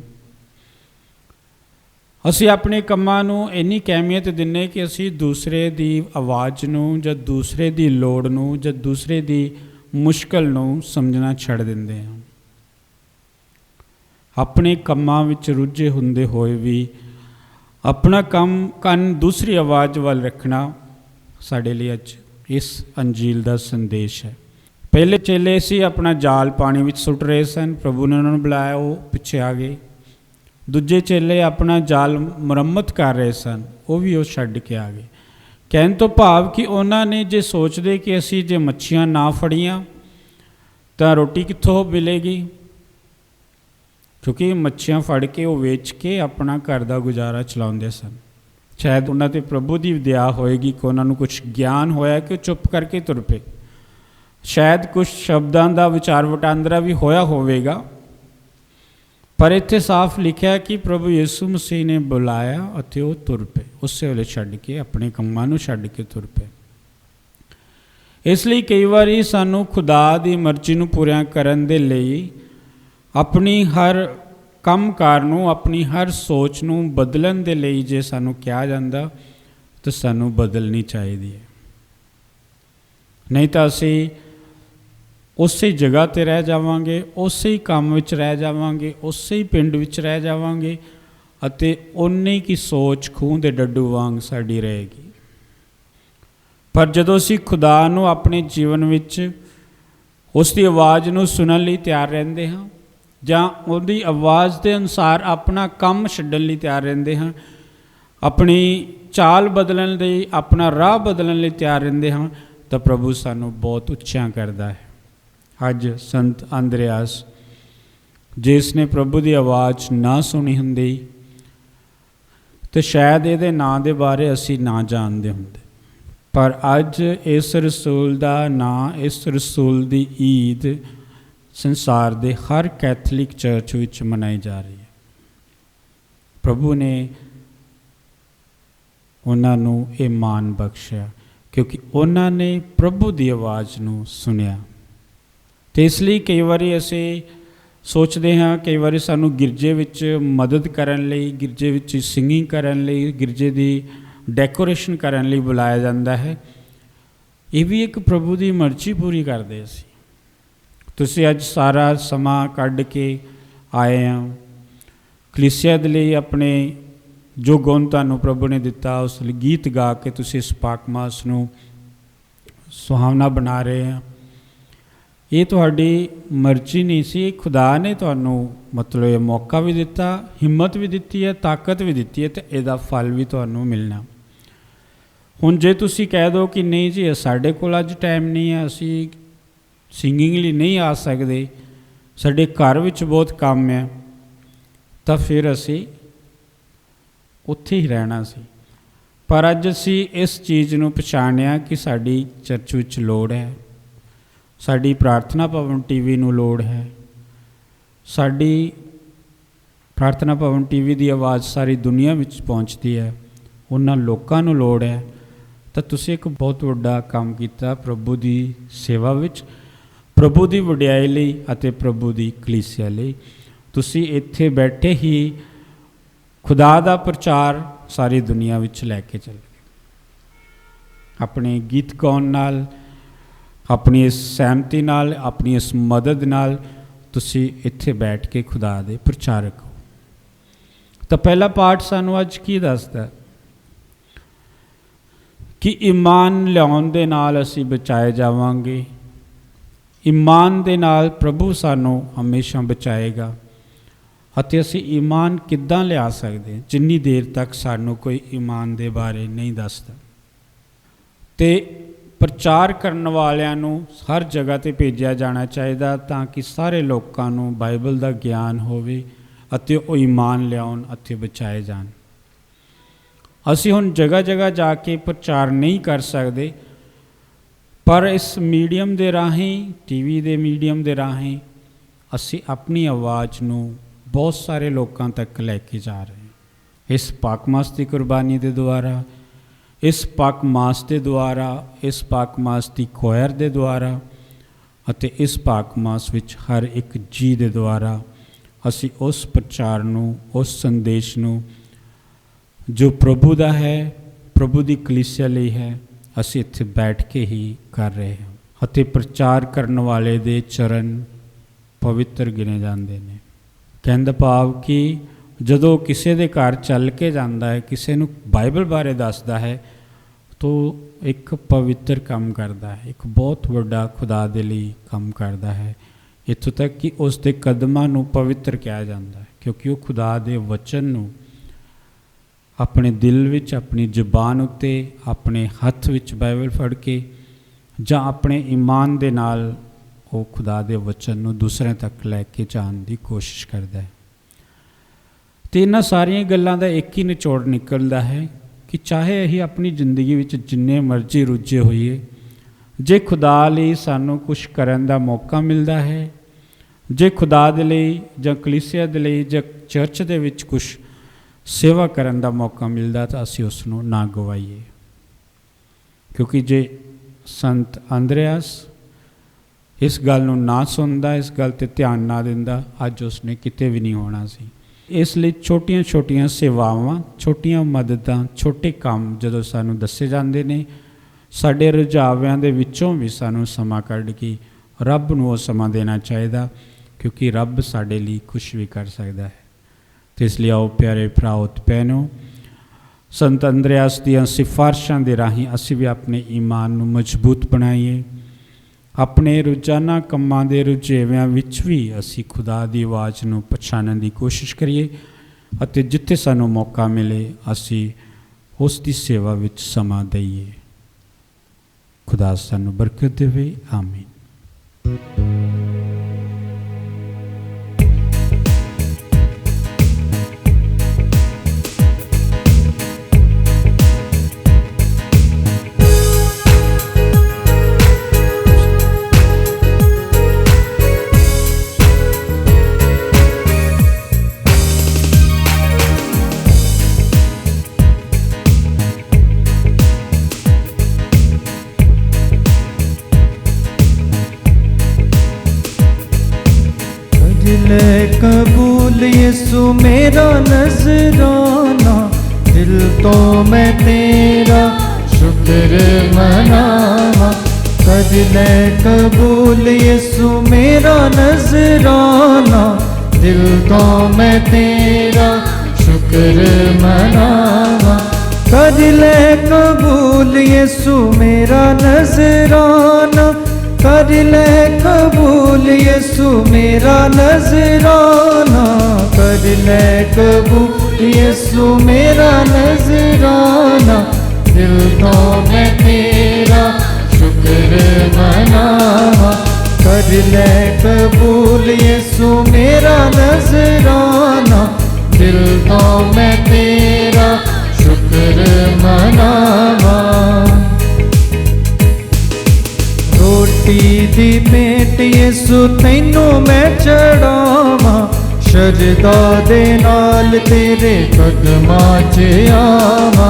ਅਸੀਂ ਆਪਣੇ ਕੰਮਾਂ ਨੂੰ ਇੰਨੀ ਅਹਿਮੀਅਤ ਦਿੰਦੇ ਕਿ ਅਸੀਂ ਦੂਸਰੇ ਦੀ ਆਵਾਜ਼ ਨੂੰ ਜਾਂ ਦੂਸਰੇ ਦੀ ਲੋੜ ਨੂੰ ਜਾਂ ਦੂਸਰੇ ਦੀ ਮੁਸ਼ਕਲ ਨੂੰ ਸਮਝਣਾ ਛੱਡ ਦਿੰਦੇ ਹਾਂ। ਆਪਣੇ ਕੰਮਾਂ ਵਿੱਚ ਰੁੱਝੇ ਹੁੰਦੇ ਹੋਏ ਵੀ ਆਪਣਾ ਕੰਨ ਦੂਸਰੀ ਆਵਾਜ਼ ਵੱਲ ਰੱਖਣਾ ਸਾਡੇ ਲਈ ਅੱਜ ਇਸ ਅੰਜੀਲ ਦਾ ਸੰਦੇਸ਼ ਹੈ। ਪਹਿਲੇ ਚੇਲੇ ਸੀ ਆਪਣਾ ਜਾਲ ਪਾਣੀ ਵਿੱਚ ਸੁੱਟ ਰਹੇ ਸਨ, ਪ੍ਰਭੂ ਨੇ ਉਹਨਾਂ ਨੂੰ ਬੁਲਾਇਆ, ਉਹ ਪਿੱਛੇ ਆ ਗਏ। ਦੂਜੇ ਚੇਲੇ ਆਪਣਾ ਜਾਲ ਮੁਰੰਮਤ ਕਰ ਰਹੇ ਸਨ, ਉਹ ਵੀ ਉਹ ਛੱਡ ਕੇ ਆ ਗਏ। ਕਹਿਣ ਤੋਂ ਭਾਵ ਕਿ ਉਹਨਾਂ ਨੇ ਜੇ ਸੋਚਦੇ ਕਿ ਅਸੀਂ ਜੇ ਮੱਛੀਆਂ ਨਾ ਫੜੀਆਂ ਤਾਂ ਰੋਟੀ ਕਿੱਥੋਂ ਮਿਲੇਗੀ, ਕਿਉਂਕਿ ਮੱਛੀਆਂ ਫੜ ਕੇ ਉਹ ਵੇਚ ਕੇ ਆਪਣਾ ਘਰ ਦਾ ਗੁਜ਼ਾਰਾ ਚਲਾਉਂਦੇ ਸਨ। ਸ਼ਾਇਦ ਉਹਨਾਂ 'ਤੇ ਪ੍ਰਭੂ ਦੀ ਦਇਆ ਹੋਏਗੀ ਕਿ ਉਹਨਾਂ ਨੂੰ ਕੁਛ ਗਿਆਨ ਹੋਇਆ ਕਿ ਉਹ ਚੁੱਪ ਕਰਕੇ ਤੁਰ ਪਏ। ਸ਼ਾਇਦ ਕੁਛ ਸ਼ਬਦਾਂ ਦਾ ਵਿਚਾਰ ਵਟਾਂਦਰਾ ਵੀ ਹੋਇਆ ਹੋਵੇਗਾ, ਪਰ ਇੱਥੇ ਸਾਫ਼ ਲਿਖਿਆ ਕਿ ਪ੍ਰਭੂ ਯਿਸੂ ਮਸੀਹ ਨੇ ਬੁਲਾਇਆ ਅਤੇ ਉਹ ਤੁਰ ਪਏ, ਉਸੇ ਵੇਲੇ ਛੱਡ ਕੇ, ਆਪਣੇ ਕੰਮਾਂ ਨੂੰ ਛੱਡ ਕੇ ਤੁਰ ਪਏ। ਇਸ ਲਈ ਕਈ ਵਾਰੀ ਸਾਨੂੰ ਖੁਦਾ ਦੀ ਮਰਜ਼ੀ ਨੂੰ ਪੂਰਾ ਕਰਨ ਦੇ ਲਈ ਆਪਣੀ ਹਰ ਕੰਮਕਾਰ ਨੂੰ, ਆਪਣੀ ਹਰ ਸੋਚ ਨੂੰ ਬਦਲਣ ਦੇ ਲਈ ਜੇ ਸਾਨੂੰ ਕਿਹਾ ਜਾਂਦਾ ਤਾਂ ਸਾਨੂੰ ਬਦਲਣੀ ਚਾਹੀਦੀ ਹੈ। ਨਹੀਂ ਤਾਂ ਅਸੀਂ ਉਸੇ ਜਗ੍ਹਾ 'ਤੇ ਰਹਿ ਜਾਵਾਂਗੇ, ਉਸੇ ਹੀ ਕੰਮ ਵਿੱਚ ਰਹਿ ਜਾਵਾਂਗੇ, ਉਸੇ ਹੀ ਪਿੰਡ ਵਿੱਚ ਰਹਿ ਜਾਵਾਂਗੇ ਅਤੇ ਓਨੀ ਕੀ ਸੋਚ ਖੂਹ ਦੇ ਡੱਡੂ ਵਾਂਗ ਸਾਡੀ ਰਹੇਗੀ। ਪਰ ਜਦੋਂ ਅਸੀਂ ਖੁਦਾ ਨੂੰ ਆਪਣੇ ਜੀਵਨ ਵਿੱਚ ਉਸ ਦੀ ਆਵਾਜ਼ ਨੂੰ ਸੁਣਨ ਲਈ ਤਿਆਰ ਰਹਿੰਦੇ ਹਾਂ ਜਾਂ ਉਹਦੀ ਆਵਾਜ਼ ਦੇ ਅਨੁਸਾਰ ਆਪਣਾ ਕੰਮ ਛੱਡਣ ਲਈ ਤਿਆਰ ਰਹਿੰਦੇ ਹਾਂ, ਆਪਣੀ ਚਾਲ ਬਦਲਣ ਲਈ, ਆਪਣਾ ਰਾਹ ਬਦਲਣ ਲਈ ਤਿਆਰ ਰਹਿੰਦੇ ਹਾਂ, ਤਾਂ ਪ੍ਰਭੂ ਸਾਨੂੰ ਬਹੁਤ ਉੱਚਾ ਕਰਦਾ ਹੈ। ਅੱਜ ਸੰਤ ਅੰਦਰਿਆਸ, ਜਿਸ ਨੇ ਪ੍ਰਭੂ ਦੀ ਆਵਾਜ਼ ਨਾ ਸੁਣੀ ਹੁੰਦੀ ਤਾਂ ਸ਼ਾਇਦ ਇਹਦੇ ਨਾਂ ਦੇ ਬਾਰੇ ਅਸੀਂ ਨਾ ਜਾਣਦੇ ਹੁੰਦੇ, ਪਰ ਅੱਜ ਇਸ ਰਸੂਲ ਦਾ ਨਾਂ, ਇਸ ਰਸੂਲ ਦੀ ਈਦ ਸੰਸਾਰ ਦੇ ਹਰ ਕੈਥੋਲਿਕ ਚਰਚ ਵਿੱਚ ਮਨਾਈ ਜਾ ਰਹੀ ਹੈ। ਪ੍ਰਭੂ ਨੇ ਉਹਨਾਂ ਨੂੰ ਇਹ ਮਾਣ ਬਖਸ਼ਿਆ ਕਿਉਂਕਿ ਉਹਨਾਂ ਨੇ ਪ੍ਰਭੂ ਦੀ ਆਵਾਜ਼ ਨੂੰ ਸੁਣਿਆ। ਅਤੇ ਇਸ ਲਈ ਕਈ ਵਾਰੀ ਅਸੀਂ ਸੋਚਦੇ ਹਾਂ, ਕਈ ਵਾਰੀ ਸਾਨੂੰ ਗਿਰਜੇ ਵਿੱਚ ਮਦਦ ਕਰਨ ਲਈ, ਗਿਰਜੇ ਵਿੱਚ ਸਿੰਗਿੰਗ ਕਰਨ ਲਈ, ਗਿਰਜੇ ਦੀ ਡੈਕੋਰੇਸ਼ਨ ਕਰਨ ਲਈ ਬੁਲਾਇਆ ਜਾਂਦਾ ਹੈ। ਇਹ ਵੀ ਇੱਕ ਪ੍ਰਭੂ ਦੀ ਮਰਜ਼ੀ ਪੂਰੀ ਕਰਦੇ ਅਸੀਂ। ਤੁਸੀਂ ਅੱਜ ਸਾਰਾ ਸਮਾਂ ਕੱਢ ਕੇ ਆਏ ਹਾਂ ਕਲੀਸਿਆ ਦੇ ਲਈ, ਆਪਣੇ ਜੋ ਗੁਣ ਤੁਹਾਨੂੰ ਪ੍ਰਭੂ ਨੇ ਦਿੱਤਾ ਉਸ ਲਈ ਗੀਤ ਗਾ ਕੇ ਤੁਸੀਂ ਇਸ ਪਾਕ ਮਾਸ ਨੂੰ ਸੁਹਾਵਣਾ ਬਣਾ ਰਹੇ ਹਾਂ। ਇਹ ਤੁਹਾਡੀ ਮਰਜ਼ੀ ਨਹੀਂ ਸੀ, ਖੁਦਾ ਨੇ ਤੁਹਾਨੂੰ ਮਤਲਬ ਇਹ ਮੌਕਾ ਵੀ ਦਿੱਤਾ, ਹਿੰਮਤ ਵੀ ਦਿੱਤੀ ਹੈ, ਤਾਕਤ ਵੀ ਦਿੱਤੀ ਹੈ, ਅਤੇ ਇਹਦਾ ਫਲ ਵੀ ਤੁਹਾਨੂੰ ਮਿਲਣਾ। ਹੁਣ ਜੇ ਤੁਸੀਂ ਕਹਿ ਦਿਓ ਕਿ ਨਹੀਂ ਜੀ ਸਾਡੇ ਕੋਲ ਅੱਜ ਟਾਈਮ ਨਹੀਂ ਹੈ, ਅਸੀਂ ਸਿੰਗਿੰਗ ਲਈ ਨਹੀਂ ਆ ਸਕਦੇ, ਸਾਡੇ ਘਰ ਵਿੱਚ ਬਹੁਤ ਕੰਮ ਹੈ, ਤਾਂ ਫਿਰ ਅਸੀਂ ਉੱਥੇ ਹੀ ਰਹਿਣਾ ਸੀ। ਪਰ ਅੱਜ ਅਸੀਂ ਇਸ ਚੀਜ਼ ਨੂੰ ਪਛਾਣਿਆ ਕਿ ਸਾਡੀ ਚਰਚ ਵਿੱਚ ਲੋੜ ਹੈ, ਸਾਡੀ ਪ੍ਰਾਰਥਨਾ ਭਵਨ ਟੀਵੀ ਨੂੰ ਲੋੜ ਹੈ, ਸਾਡੀ ਪ੍ਰਾਰਥਨਾ ਭਵਨ ਟੀਵੀ ਦੀ ਆਵਾਜ਼ ਸਾਰੀ ਦੁਨੀਆ ਵਿੱਚ ਪਹੁੰਚਦੀ ਹੈ, ਉਹਨਾਂ ਲੋਕਾਂ ਨੂੰ ਲੋੜ ਹੈ। ਤਾਂ ਤੁਸੀਂ ਇੱਕ ਬਹੁਤ ਵੱਡਾ ਕੰਮ ਕੀਤਾ ਪ੍ਰਭੂ ਦੀ ਸੇਵਾ ਵਿੱਚ, ਪ੍ਰਭੂ ਦੀ ਵਡਿਆਈ ਲਈ ਅਤੇ ਪ੍ਰਭੂ ਦੀ ਕਲੀਸਿਆ ਲਈ। ਤੁਸੀਂ ਇੱਥੇ ਬੈਠੇ ਹੀ ਖੁਦਾ ਦਾ ਪ੍ਰਚਾਰ ਸਾਰੀ ਦੁਨੀਆ ਵਿੱਚ ਲੈ ਕੇ ਚੱਲੇ, ਆਪਣੇ ਗੀਤ ਗਾਉਣ ਨਾਲ, ਆਪਣੀ ਇਸ ਸਹਿਮਤੀ ਨਾਲ, ਆਪਣੀ ਇਸ ਮਦਦ ਨਾਲ ਤੁਸੀਂ ਇੱਥੇ ਬੈਠ ਕੇ ਖੁਦਾ ਦੇ ਪ੍ਰਚਾਰਕ ਹੋ। ਤਾਂ ਪਹਿਲਾ ਪਾਠ ਸਾਨੂੰ ਅੱਜ ਕੀ ਦੱਸਦਾ ਕਿ ਈਮਾਨ ਲਿਆਉਣ ਦੇ ਨਾਲ ਅਸੀਂ ਬਚਾਏ ਜਾਵਾਂਗੇ, ਈਮਾਨ ਦੇ ਨਾਲ ਪ੍ਰਭੂ ਸਾਨੂੰ ਹਮੇਸ਼ਾ ਬਚਾਏਗਾ। ਅਤੇ ਅਸੀਂ ਈਮਾਨ ਕਿੱਦਾਂ ਲਿਆ ਸਕਦੇ ਜਿੰਨੀ ਦੇਰ ਤੱਕ ਸਾਨੂੰ ਕੋਈ ਈਮਾਨ ਦੇ ਬਾਰੇ ਨਹੀਂ ਦੱਸਦਾ। ਤੇ ਪ੍ਰਚਾਰ ਕਰਨ ਵਾਲਿਆਂ ਨੂੰ ਹਰ ਜਗ੍ਹਾ 'ਤੇ ਭੇਜਿਆ ਜਾਣਾ ਚਾਹੀਦਾ ਤਾਂ ਕਿ ਸਾਰੇ ਲੋਕਾਂ ਨੂੰ ਬਾਈਬਲ ਦਾ ਗਿਆਨ ਹੋਵੇ ਅਤੇ ਉਹ ਈਮਾਨ ਲਿਆਉਣ ਅਤੇ ਬਚਾਏ ਜਾਣ। ਅਸੀਂ ਹੁਣ ਜਗ੍ਹਾ ਜਗ੍ਹਾ ਜਾ ਕੇ ਪ੍ਰਚਾਰ ਨਹੀਂ ਕਰ ਸਕਦੇ, ਪਰ ਇਸ ਮੀਡੀਅਮ ਦੇ ਰਾਹੀਂ, ਟੀਵੀ ਦੇ ਮੀਡੀਅਮ ਦੇ ਰਾਹੀਂ ਅਸੀਂ ਆਪਣੀ ਆਵਾਜ਼ ਨੂੰ ਬਹੁਤ ਸਾਰੇ ਲੋਕਾਂ ਤੱਕ ਲੈ ਕੇ ਜਾ ਰਹੇ ਹਾਂ। ਇਸ ਪਾਕ ਮਾਸ ਦੀ ਕੁਰਬਾਨੀ ਦੇ ਦੁਆਰਾ, ਇਸ ਪਾਕ ਮਾਸ ਦੇ ਦੁਆਰਾ, ਇਸ ਪਾਕ ਮਾਸ ਦੀ ਕੋਇਰ ਦੇ ਦੁਆਰਾ ਅਤੇ ਇਸ ਪਾਕ ਮਾਸ ਵਿੱਚ ਹਰ ਇੱਕ ਜੀ ਦੇ ਦੁਆਰਾ ਅਸੀਂ ਉਸ ਪ੍ਰਚਾਰ ਨੂੰ, ਉਸ ਸੰਦੇਸ਼ ਨੂੰ ਜੋ ਪ੍ਰਭੂ ਦਾ ਹੈ, ਪ੍ਰਭੂ ਦੀ ਕਲੀਸਿਆ ਲਈ ਹੈ, ਅਸੀਂ ਇੱਥੇ ਬੈਠ ਕੇ ਹੀ ਕਰ ਰਹੇ ਹਾਂ। ਅਤੇ ਪ੍ਰਚਾਰ ਕਰਨ ਵਾਲੇ ਦੇ ਚਰਨ ਪਵਿੱਤਰ ਗਿਣੇ ਜਾਂਦੇ ਨੇ। ਕਹਿਣ ਦਾ ਭਾਵ ਕਿ ਜਦੋਂ ਕਿਸੇ ਦੇ ਘਰ ਚੱਲ ਕੇ ਜਾਂਦਾ ਹੈ, ਕਿਸੇ ਨੂੰ ਬਾਈਬਲ ਬਾਰੇ ਦੱਸਦਾ ਹੈ, ਤਾਂ ਇੱਕ ਪਵਿੱਤਰ ਕੰਮ ਕਰਦਾ ਹੈ, ਇੱਕ ਬਹੁਤ ਵੱਡਾ ਖੁਦਾ ਦੇ ਲਈ ਕੰਮ ਕਰਦਾ ਹੈ। ਇੱਥੋਂ ਤੱਕ ਕਿ ਉਸ ਦੇ ਕਦਮਾਂ ਨੂੰ ਪਵਿੱਤਰ ਕਿਹਾ ਜਾਂਦਾ ਹੈ, ਕਿਉਂਕਿ ਉਹ ਖੁਦਾ ਦੇ ਵਚਨ ਨੂੰ ਆਪਣੇ ਦਿਲ ਵਿੱਚ, ਆਪਣੀ ਜ਼ੁਬਾਨ ਉੱਤੇ, ਆਪਣੇ ਹੱਥ ਵਿੱਚ ਬਾਈਬਲ ਫੜ ਕੇ ਜਾਂ ਆਪਣੇ ਈਮਾਨ ਦੇ ਨਾਲ ਉਹ ਖੁਦਾ ਦੇ ਵਚਨ ਨੂੰ ਦੂਸਰਿਆਂ ਤੱਕ ਲੈ ਕੇ ਜਾਣ ਦੀ ਕੋਸ਼ਿਸ਼ ਕਰਦਾ ਹੈ। ਅਤੇ ਇਹਨਾਂ ਸਾਰੀਆਂ ਗੱਲਾਂ ਦਾ ਇੱਕ ਹੀ ਨਿਚੋੜ ਨਿਕਲਦਾ ਹੈ ਕਿ ਚਾਹੇ ਅਸੀਂ ਆਪਣੀ ਜ਼ਿੰਦਗੀ ਵਿੱਚ ਜਿੰਨੇ ਮਰਜ਼ੀ ਰੁੱਝੇ ਹੋਈਏ, ਜੇ ਖੁਦਾ ਲਈ ਸਾਨੂੰ ਕੁਛ ਕਰਨ ਦਾ ਮੌਕਾ ਮਿਲਦਾ ਹੈ, ਜੇ ਖੁਦਾ ਦੇ ਲਈ ਜਾਂ ਕਲੀਸਿਆ ਦੇ ਲਈ ਜਾਂ ਚਰਚ ਦੇ ਵਿੱਚ ਕੁਛ ਸੇਵਾ ਕਰਨ ਦਾ ਮੌਕਾ ਮਿਲਦਾ ਤਾਂ ਅਸੀਂ ਉਸ ਨੂੰ ਨਾ ਗਵਾਈਏ। ਕਿਉਂਕਿ ਜੇ ਸੰਤ ਅੰਦਰਿਆਸ ਇਸ ਗੱਲ ਨੂੰ ਨਾ ਸੁਣਦਾ, ਇਸ ਗੱਲ 'ਤੇ ਧਿਆਨ ਨਾ ਦਿੰਦਾ, ਅੱਜ ਉਸਨੇ ਕਿਤੇ ਵੀ ਨਹੀਂ ਹੋਣਾ ਸੀ। ਇਸ ਲਈ ਛੋਟੀਆਂ ਛੋਟੀਆਂ ਸੇਵਾਵਾਂ, ਛੋਟੀਆਂ ਮਦਦਾਂ, ਛੋਟੇ ਕੰਮ ਜਦੋਂ ਸਾਨੂੰ ਦੱਸੇ ਜਾਂਦੇ ਨੇ, ਸਾਡੇ ਰੁਝਾਵਿਆਂ ਦੇ ਵਿੱਚੋਂ ਵੀ ਸਾਨੂੰ ਸਮਾਂ ਕੱਢ ਕੇ ਰੱਬ ਨੂੰ ਉਹ ਸਮਾਂ ਦੇਣਾ ਚਾਹੀਦਾ, ਕਿਉਂਕਿ ਰੱਬ ਸਾਡੇ ਲਈ ਕੁਛ ਵੀ ਕਰ ਸਕਦਾ ਹੈ। ਅਤੇ ਇਸ ਲਈ ਆਓ ਪਿਆਰੇ ਭਰਾਓ ਤੇ ਭੈਣੋ, ਸੰਤ ਅੰਦਰਿਆਸ ਦੀਆਂ ਸਿਫਾਰਸ਼ਾਂ ਦੇ ਰਾਹੀਂ ਅਸੀਂ ਵੀ ਆਪਣੇ ਈਮਾਨ ਨੂੰ ਮਜ਼ਬੂਤ ਬਣਾਈਏ। ਆਪਣੇ ਰੋਜ਼ਾਨਾ ਕੰਮਾਂ ਦੇ ਰੁਝੇਵਿਆਂ ਵਿੱਚ ਵੀ ਅਸੀਂ ਖੁਦਾ ਦੀ ਆਵਾਜ਼ ਨੂੰ ਪਛਾਣਨ ਦੀ ਕੋਸ਼ਿਸ਼ ਕਰੀਏ ਅਤੇ ਜਿੱਥੇ ਸਾਨੂੰ ਮੌਕਾ ਮਿਲੇ ਅਸੀਂ ਉਸ ਦੀ ਸੇਵਾ ਵਿੱਚ ਸਮਾਂ ਦਈਏ। ਖੁਦਾ ਸਾਨੂੰ ਬਰਕਤ ਦੇਵੇ। ਆਮੀਨ। कबूल यीशु मेरा नजराना, दिल तो मैं तेरा शुक्र मनावा। कर ले कबूल यीशु मेरा नजराना, दिल तो मैं तेरा शुक्र मनावा। कर ले कबूल यीशु मेरा नजराना, कर ले कबूल यीशु मेरा नजराना। कर ले कबूल यीशु मेरा नजराना, दिल तो मैं तेरा शुक्र मनावा। कर ले कबूल यीशु मेरा नजराना, दिल तो मैं तेरा शुक्र मनावा। रोटी दी भेंट यीशु तैनू मैं चढ़ावा, शरदा दे नाल तेरे कदमां च आवा।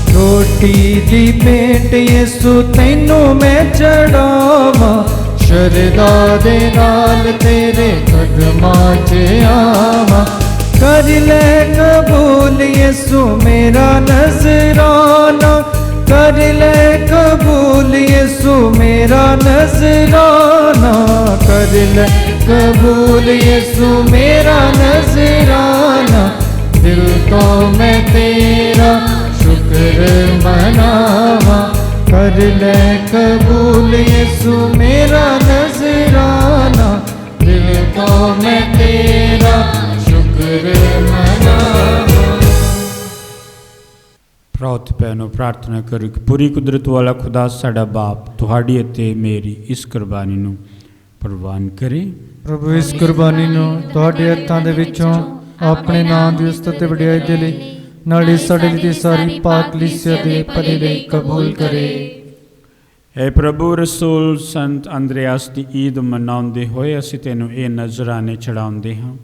रोटी दी भेंट यीशु तैनू मैं चढ़ावा, शरदा दे नाल तेरे कदमां च आवा। कर ले कबूल यीशु मेरा नजराना, कर ले कबूल यीशु मेरा नजराना। कर ले कबूल यीशु मेरा नजराना, दिल तो मैं तेरा शुक्र मनावा। कर ले कबूल यीशु मेरा नजराना, दिल तो मैं तेरा शुक्र ਸ਼ੁਕਰ ਮਨਾਵਾਂ। ਪ੍ਰੋਤ ਪੈਨੋ ਪ੍ਰਾਰਥਨਾ ਕਰੋ ਕਿ ਪੂਰੀ ਕੁਦਰਤ ਵਾਲਾ ਖੁਦਾ ਸਾਡਾ ਬਾਪ ਤੁਹਾਡੀ ਅਤੇ ਮੇਰੀ ਇਸ ਕੁਰਬਾਨੀ ਨੂੰ ਪ੍ਰਵਾਨ ਕਰੇ। ਪ੍ਰਭੂ ਇਸ ਕੁਰਬਾਨੀ ਨੂੰ ਤੁਹਾਡੇ ਹੱਥਾਂ ਦੇ ਵਿੱਚੋਂ ਆਪਣੇ ਨਾਮ ਦੀ ਉਸਤਤ ਤੇ ਵਡਿਆਈ ਦੇ ਲਈ ਨਾਲੇ ਸਾਡੇ ਲਈ ਤੇ ਸਾਰੀ ਪਾਕ ਕਲੀਸਿਆ ਦੇ ਭਲੇ ਲਈ ਕਬੂਲ ਕਰੇ। ਹੈ ਪ੍ਰਭੂ ਰਸੂਲ ਸੰਤ ਅੰਦਰਿਆਸ ਦੀ ਈਦ ਮਨਾਉਂਦੇ ਹੋਏ ਅਸੀਂ ਤੈਨੂੰ ਇਹ ਨਜ਼ਰਾਨੇ ਚੜਾਉਂਦੇ ਹਾਂ।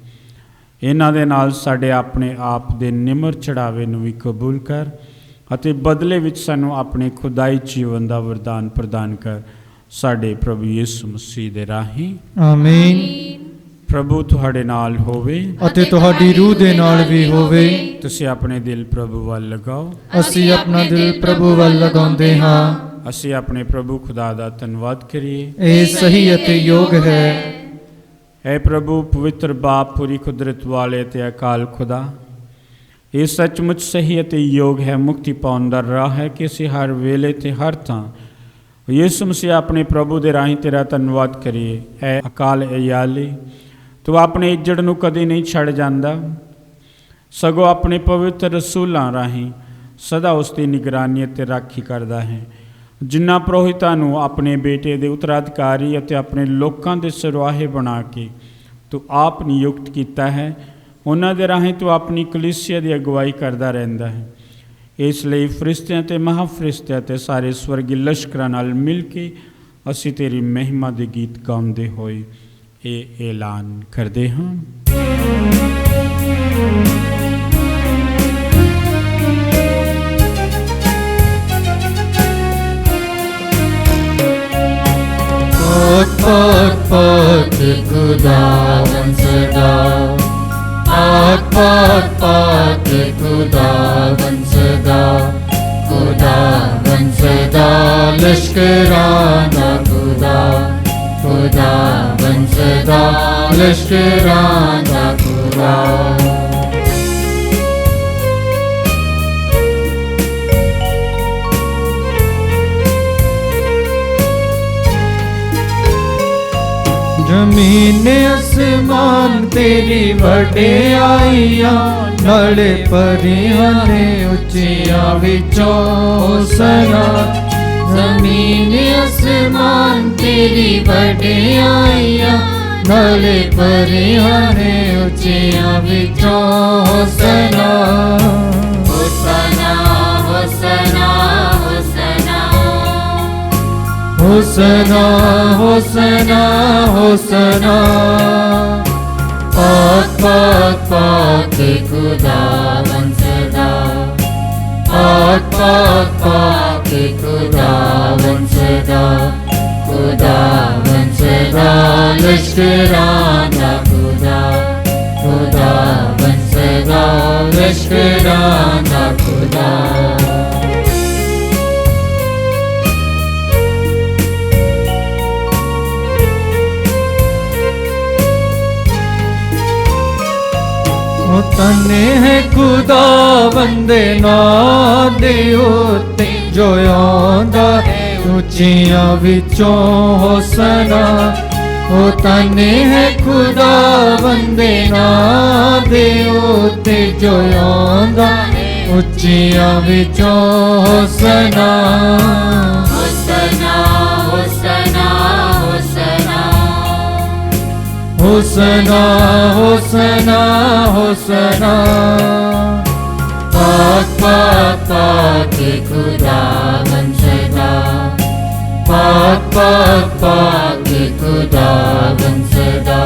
ਇਹਨਾਂ ਦੇ ਨਾਲ ਸਾਡੇ ਆਪਣੇ ਆਪ ਦੇ ਨਿਮਰ ਚੜਾਵੇ ਨੂੰ ਵੀ ਕਬੂਲ ਕਰ ਅਤੇ ਬਦਲੇ ਵਿੱਚ ਸਾਨੂੰ ਆਪਣੇ ਖੁਦਾਈ ਜੀਵਨ ਦਾ ਵਰਦਾਨ ਪ੍ਰਦਾਨ ਕਰ, ਸਾਡੇ ਪ੍ਰਭੂ ਯਿਸੂ ਮਸੀਹ ਦੇ ਰਾਹੀਂ। ਆਮੀਨ। ਪ੍ਰਭੂ ਤੁਹਾਡੇ ਨਾਲ ਹੋਵੇ ਅਤੇ ਤੁਹਾਡੀ ਰੂਹ ਦੇ ਨਾਲ ਵੀ ਹੋਵੇ। ਤੁਸੀਂ ਆਪਣੇ ਦਿਲ ਪ੍ਰਭੂ ਵੱਲ ਲਗਾਓ। ਅਸੀਂ ਆਪਣਾ ਦਿਲ ਪ੍ਰਭੂ ਵੱਲ ਲਗਾਉਂਦੇ ਹਾਂ। ਅਸੀਂ ਆਪਣੇ ਪ੍ਰਭੂ ਖੁਦਾ ਦਾ ਧੰਨਵਾਦ ਕਰੀਏ। ਇਹ ਸਹੀ ਅਤੇ ਯੋਗ ਹੈ। ਹੈ ਪ੍ਰਭੂ ਪਵਿੱਤਰ ਬਾਪ, ਪੂਰੀ ਕੁਦਰਤ ਵਾਲੇ ਅਤੇ ਅਕਾਲ ਖੁਦਾ, ਇਹ ਸੱਚਮੁੱਚ ਸਹੀ ਅਤੇ ਯੋਗ ਹੈ, ਮੁਕਤੀ ਪਾਉਣ ਦਾ ਰਾਹ ਹੈ ਕਿ ਅਸੀਂ ਹਰ ਵੇਲੇ ਤੇ ਹਰ ਥਾਂ ਯਿਸੂ ਮਸੀਹ ਆਪਣੇ ਪ੍ਰਭੂ ਦੇ ਰਾਹੀਂ ਤੇਰਾ ਧੰਨਵਾਦ ਕਰੀਏ। ਹੈ ਅਕਾਲ ਇਯਾਲੀ, ਤੂੰ ਆਪਣੇ ਇੱਜੜ ਨੂੰ ਕਦੇ ਨਹੀਂ ਛੱਡ ਜਾਂਦਾ, ਸਗੋਂ ਆਪਣੇ ਪਵਿੱਤਰ ਰਸੂਲਾਂ ਰਾਹੀਂ ਸਦਾ ਉਸ ਦੀ ਨਿਗਰਾਨੀ ਅਤੇ ਰਾਖੀ ਕਰਦਾ ਹੈ। ਜਿਨ੍ਹਾਂ ਪੁਰੋਹਿਤਾਂ ਨੂੰ ਆਪਣੇ ਬੇਟੇ ਦੇ ਉੱਤਰਾਧਿਕਾਰੀ ਅਤੇ ਆਪਣੇ ਲੋਕਾਂ ਦੇ ਸਿਰਵਾਹੇ ਬਣਾ ਕੇ ਤੂੰ ਆਪ ਨਿਯੁਕਤ ਕੀਤਾ ਹੈ, ਉਹਨਾਂ ਦੇ ਰਾਹੀਂ ਤੂੰ ਆਪਣੀ ਕਲੀਸਿਆ ਦੀ ਅਗਵਾਈ ਕਰਦਾ ਰਹਿੰਦਾ ਹੈ। ਇਸ ਲਈ ਫਰਿਸ਼ਤਿਆਂ ਅਤੇ ਮਹਾਫਰਿਸ਼ਤਿਆਂ ਅਤੇ ਸਾਰੇ ਸਵਰਗੀ ਲਸ਼ਕਰਾਂ ਨਾਲ ਮਿਲ ਕੇ ਅਸੀਂ ਤੇਰੀ ਮਹਿਮਾ ਦੇ ਗੀਤ ਗਾਉਂਦੇ ਹੋਏ ਇਹ ਐਲਾਨ ਕਰਦੇ ਹਾਂ। ਪਾਕ ਪਾਕ ਖੁਦਾਵੰਦ ਸਦਾ, ਪਾਕ ਪਾਕ ਪਾਕ ਖੁਦਾਵੰਦ ਸਦਾ, ਖੁਦਾਵੰਦ ਸਦਾ ਲਸ਼ਕਰਾਂ ਦਾ ਖੁਦਾ, ਖੁਦਾਵੰਦ ਸਦਾ ਲਸ਼ਕਰਾਂ ਦਾ ਖੁਦਾ। ਜ਼ਮੀਨ ਅਸਮਾਨ ਤੇਰੀ ਵਡਿਆਈਆਂ, ਨਾਲੇ ਪਰੀਆਂ ਨੇ ਉੱਚੀਆਂ ਵਿੱਚੋਂ ਹੋਸਨਾ। ਜ਼ਮੀਨ ਅਸਮਾਨ ਤੇਰੀ ਵਡਿਆਈਆਂ, ਨਾਲੇ ਪਰੀਆਂ ਨੇ ਉੱਚੀਆਂ ਵਿੱਚੋਂ ਹੋਸਨਾ। ਹੋਸਨਾ ਹੋਸਨਾ ਹੋਸਨਾ, ਹੋਸਨਾ ਹੋਸਨਾ ਹੋਸਨਾ। ਪਾਕ ਪਾਕ ਪਾਕ ਖੁਦਾਵੰਦ ਸਦਾ, ਪਾਕ ਪਾਕ ਪਾਕ ਖੁਦਾਵੰਦ ਸਦਾ, ਖੁਦਾਵੰਦ ਸਦਾ ਲਸ਼ਕਰਾਂ ਦਾ ਖੁਦਾ, ਖੁਦਾਵੰਦ ਸਦਾ ਲਸ਼ਕਰਾਂ ਦਾ ਖੁਦਾ। ਤਨੇ ਹੈ ਖੁਦਾਵੰਦ ਦੇ ਨਾਂ ਦੇ ਉੱਤੇ, ਜੋ ਆਉਂਦਾ ਹੈ ਉੱਚੀਆਂ ਵਿੱਚੋਂ ਹੋਸਨਾ। ਉਹ ਤਨੇ ਹੈ ਖੁਦਾਵੰਦ ਦੇ ਨਾਂ ਦੇ ਉੱਤੇ, ਜੋ ਆਉਂਦਾ ਹੈ ਉੱਚੀਆਂ ਵਿੱਚੋਂ ਹੋਸਨਾ। ਹੋਸਨਾ ਹੋਸਨਾ ਹੋਸਨਾ, ਹੋਸਨਾ ਹੋਸਨਾ ਹੋਸਨਾ। ਪਾਕ ਪਾਕ ਪਾਕ ਖੁਦਾਵੰਦ ਸਦਾ, ਪਾਕ ਪਾਕ ਪਾਕ ਖੁਦਾਵੰਦ ਸਦਾ,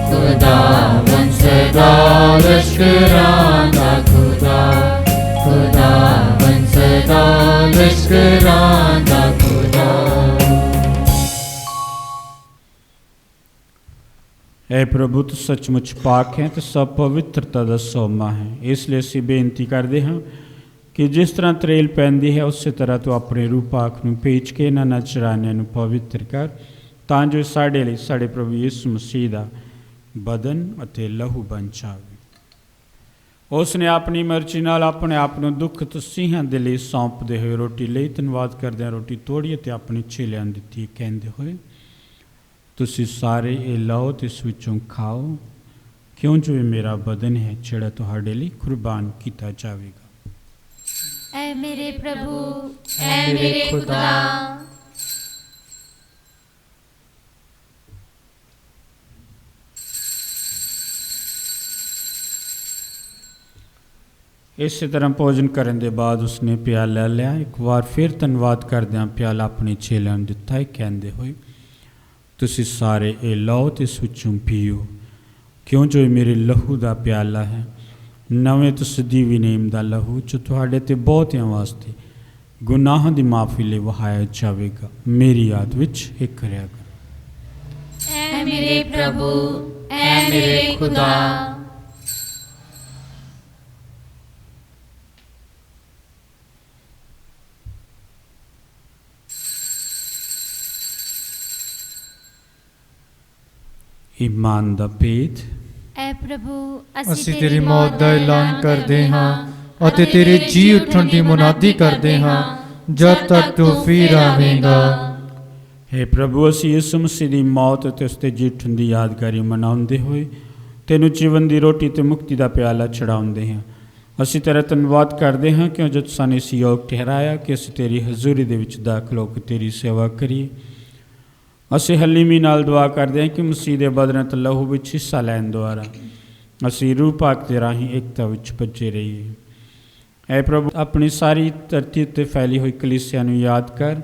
ਖੁਦਾਵੰਦ ਸਦਾ ਲਸ਼ਕਰਾਂ ਦਾ ਖੁਦਾ, ਖੁਦਾਵੰਦ ਸਦਾ ਲਸ਼ਕਰਾਂ ਦਾ ਖੁਦਾ। ਐ ਪ੍ਰਭੂ ਤੂੰ ਸੱਚਮੁੱਚ ਪਾਕ ਹੈ ਤੇ ਸਭ ਪਵਿੱਤਰਤਾ ਦਾ ਸੋਮਾ ਹੈ। ਇਸ ਲਈ ਅਸੀਂ ਬੇਨਤੀ ਕਰਦੇ ਹਾਂ ਕਿ ਜਿਸ ਤਰ੍ਹਾਂ ਤਰੇਲ ਪੈਂਦੀ ਹੈ ਉਸੇ ਤਰ੍ਹਾਂ ਤੂੰ ਆਪਣੇ ਰੂਹ ਪਾਕ ਨੂੰ ਭੇਜ ਕੇ ਇਹਨਾਂ ਨਜ਼ਰਾਨਿਆਂ ਨੂੰ ਪਵਿੱਤਰ ਕਰ, ਤਾਂ ਜੋ ਸਾਡੇ ਲਈ ਸਾਡੇ ਪ੍ਰਭੂ ਯਿਸੂ ਮਸੀਹ ਦਾ ਬਦਨ ਅਤੇ ਲਹੂ ਬਣ ਜਾਵੇ। ਉਸ ਨੇ ਆਪਣੀ ਮਰਜ਼ੀ ਨਾਲ ਆਪਣੇ ਆਪ ਨੂੰ ਦੁੱਖ ਤਸੀਹਾਂ ਦੇ ਲਈ ਸੌਂਪਦੇ ਹੋਏ ਰੋਟੀ ਲਈ ਧੰਨਵਾਦ ਕਰਦਿਆਂ ਰੋਟੀ ਤੋੜੀ ਅਤੇ ਆਪਣੇ ਚੇਲਿਆਂ ਨੂੰ ਦਿੱਤੀ, ਕਹਿੰਦੇ ਹੋਏ ਤੁਸੀਂ ਸਾਰੇ ਇਹ ਲਓ ਤੇ ਇਸ ਵਿੱਚੋਂ ਖਾਓ, ਕਿਉਂ ਜੋ ਇਹ ਮੇਰਾ ਬਦਨ ਹੈ ਜਿਹੜਾ ਤੁਹਾਡੇ ਲਈ ਕੁਰਬਾਨ ਕੀਤਾ ਜਾਵੇਗਾ। ਐ ਮੇਰੇ ਪ੍ਰਭੂ, ਐ ਮੇਰੇ ਖੁਦਾ। ਇਸੇ ਤਰ੍ਹਾਂ ਭੋਜਨ ਕਰਨ ਦੇ ਬਾਅਦ ਉਸਨੇ ਪਿਆਲਾ ਲਿਆ, ਇੱਕ ਵਾਰ ਫਿਰ ਧੰਨਵਾਦ ਕਰਦਿਆਂ ਪਿਆਲਾ ਆਪਣੇ ਚੇਲਿਆਂ ਨੂੰ ਦਿੱਤਾ, ਇਹ ਕਹਿੰਦੇ ਹੋਏ, ਤੁਸੀਂ ਸਾਰੇ ਇਹ ਲਓ ਤੇ ਇਸ ਵਿੱਚੋਂ ਪੀਓ, ਕਿਉਂ ਜੋ ਇਹ ਮੇਰੇ ਲਹੂ ਦਾ ਪਿਆਲਾ ਹੈ, ਨਵੇਂ ਤੇ ਸਦੀਵੀ ਨੇਮ ਦਾ ਲਹੂ, ਜੋ ਤੁਹਾਡੇ ਤੇ ਬਹੁਤਿਆਂ ਵਾਸਤੇ ਗੁਨਾਹਾਂ ਦੀ ਮਾਫੀ ਲਈ ਵਹਾਇਆ ਜਾਵੇਗਾ। ਮੇਰੀ ਯਾਦ ਵਿੱਚ ਇਹ ਕਰਿਆ ਕਰੋ। ਐ ਮੇਰੇ ਪ੍ਰਭੂ, ਐ ਮੇਰੇ ਖੁਦਾ। ਈਮਾਨ ਦਾ ਭੇਦ। ਐ ਪ੍ਰਭੂ, ਅਸੀਂ ਤੇਰੀ ਮੌਤ ਦਾ ਐਲਾਨ ਕਰਦੇ ਹਾਂ ਅਤੇ ਤੇਰੇ ਜੀ ਉੱਠਣ ਦੀ ਮੁਨਾਦੀ ਕਰਦੇ ਹਾਂ ਜਦ ਤੱਕ ਤੂੰ ਫਿਰ ਆਵੇਂਗਾ। हे ਪ੍ਰਭੂ, ਅਸੀਂ ਯਿਸੂ ਮਸੀਹ ਦੀ ਮੌਤ ਅਤੇ ਉਸ ਦੇ ਜੀ ਉੱਠਣ ਦੀ ਯਾਦਗਾਰੀ ਮਨਾਉਂਦੇ ਹੋਏ ਤੈਨੂੰ ਜੀਵਨ ਦੀ ਰੋਟੀ ਤੇ ਮੁਕਤੀ ਦਾ ਪਿਆਲਾ ਚੜਾਉਂਦੇ ਹਾਂ। ਅਸੀਂ ਤੇਰਾ ਧੰਨਵਾਦ ਕਰਦੇ ਹਾਂ ਕਿਉਂ ਜੋ ਸਾਨੂੰ ਇਸ ਯੋਗ ਠਹਿਰਾਇਆ ਕਿ ਅਸੀਂ ਤੇਰੀ ਹਜ਼ੂਰੀ ਦੇ ਵਿੱਚ ਦਾਖਲ ਹੋ ਕੇ ਤੇਰੀ ਸੇਵਾ ਕਰੀਏ। ਅਸੀਂ ਹਲੀਮੀ ਨਾਲ ਦੁਆ ਕਰਦੇ ਹਾਂ ਕਿ ਮਸੀਹ ਦੇ ਬਦਨ ਅਤੇ ਲਹੂ ਵਿੱਚ ਹਿੱਸਾ ਲੈਣ ਦੁਆਰਾ ਅਸੀਂ ਰੂਹ ਪਾਕ ਦੇ ਰਾਹੀਂ ਏਕਤਾ ਵਿੱਚ ਬੱਝੇ ਰਹੀਏ। ਐ ਪ੍ਰਭੂ, ਆਪਣੀ ਸਾਰੀ ਧਰਤੀ ਉੱਤੇ ਫੈਲੀ ਹੋਈ ਕਲੀਸਿਆ ਨੂੰ ਯਾਦ ਕਰ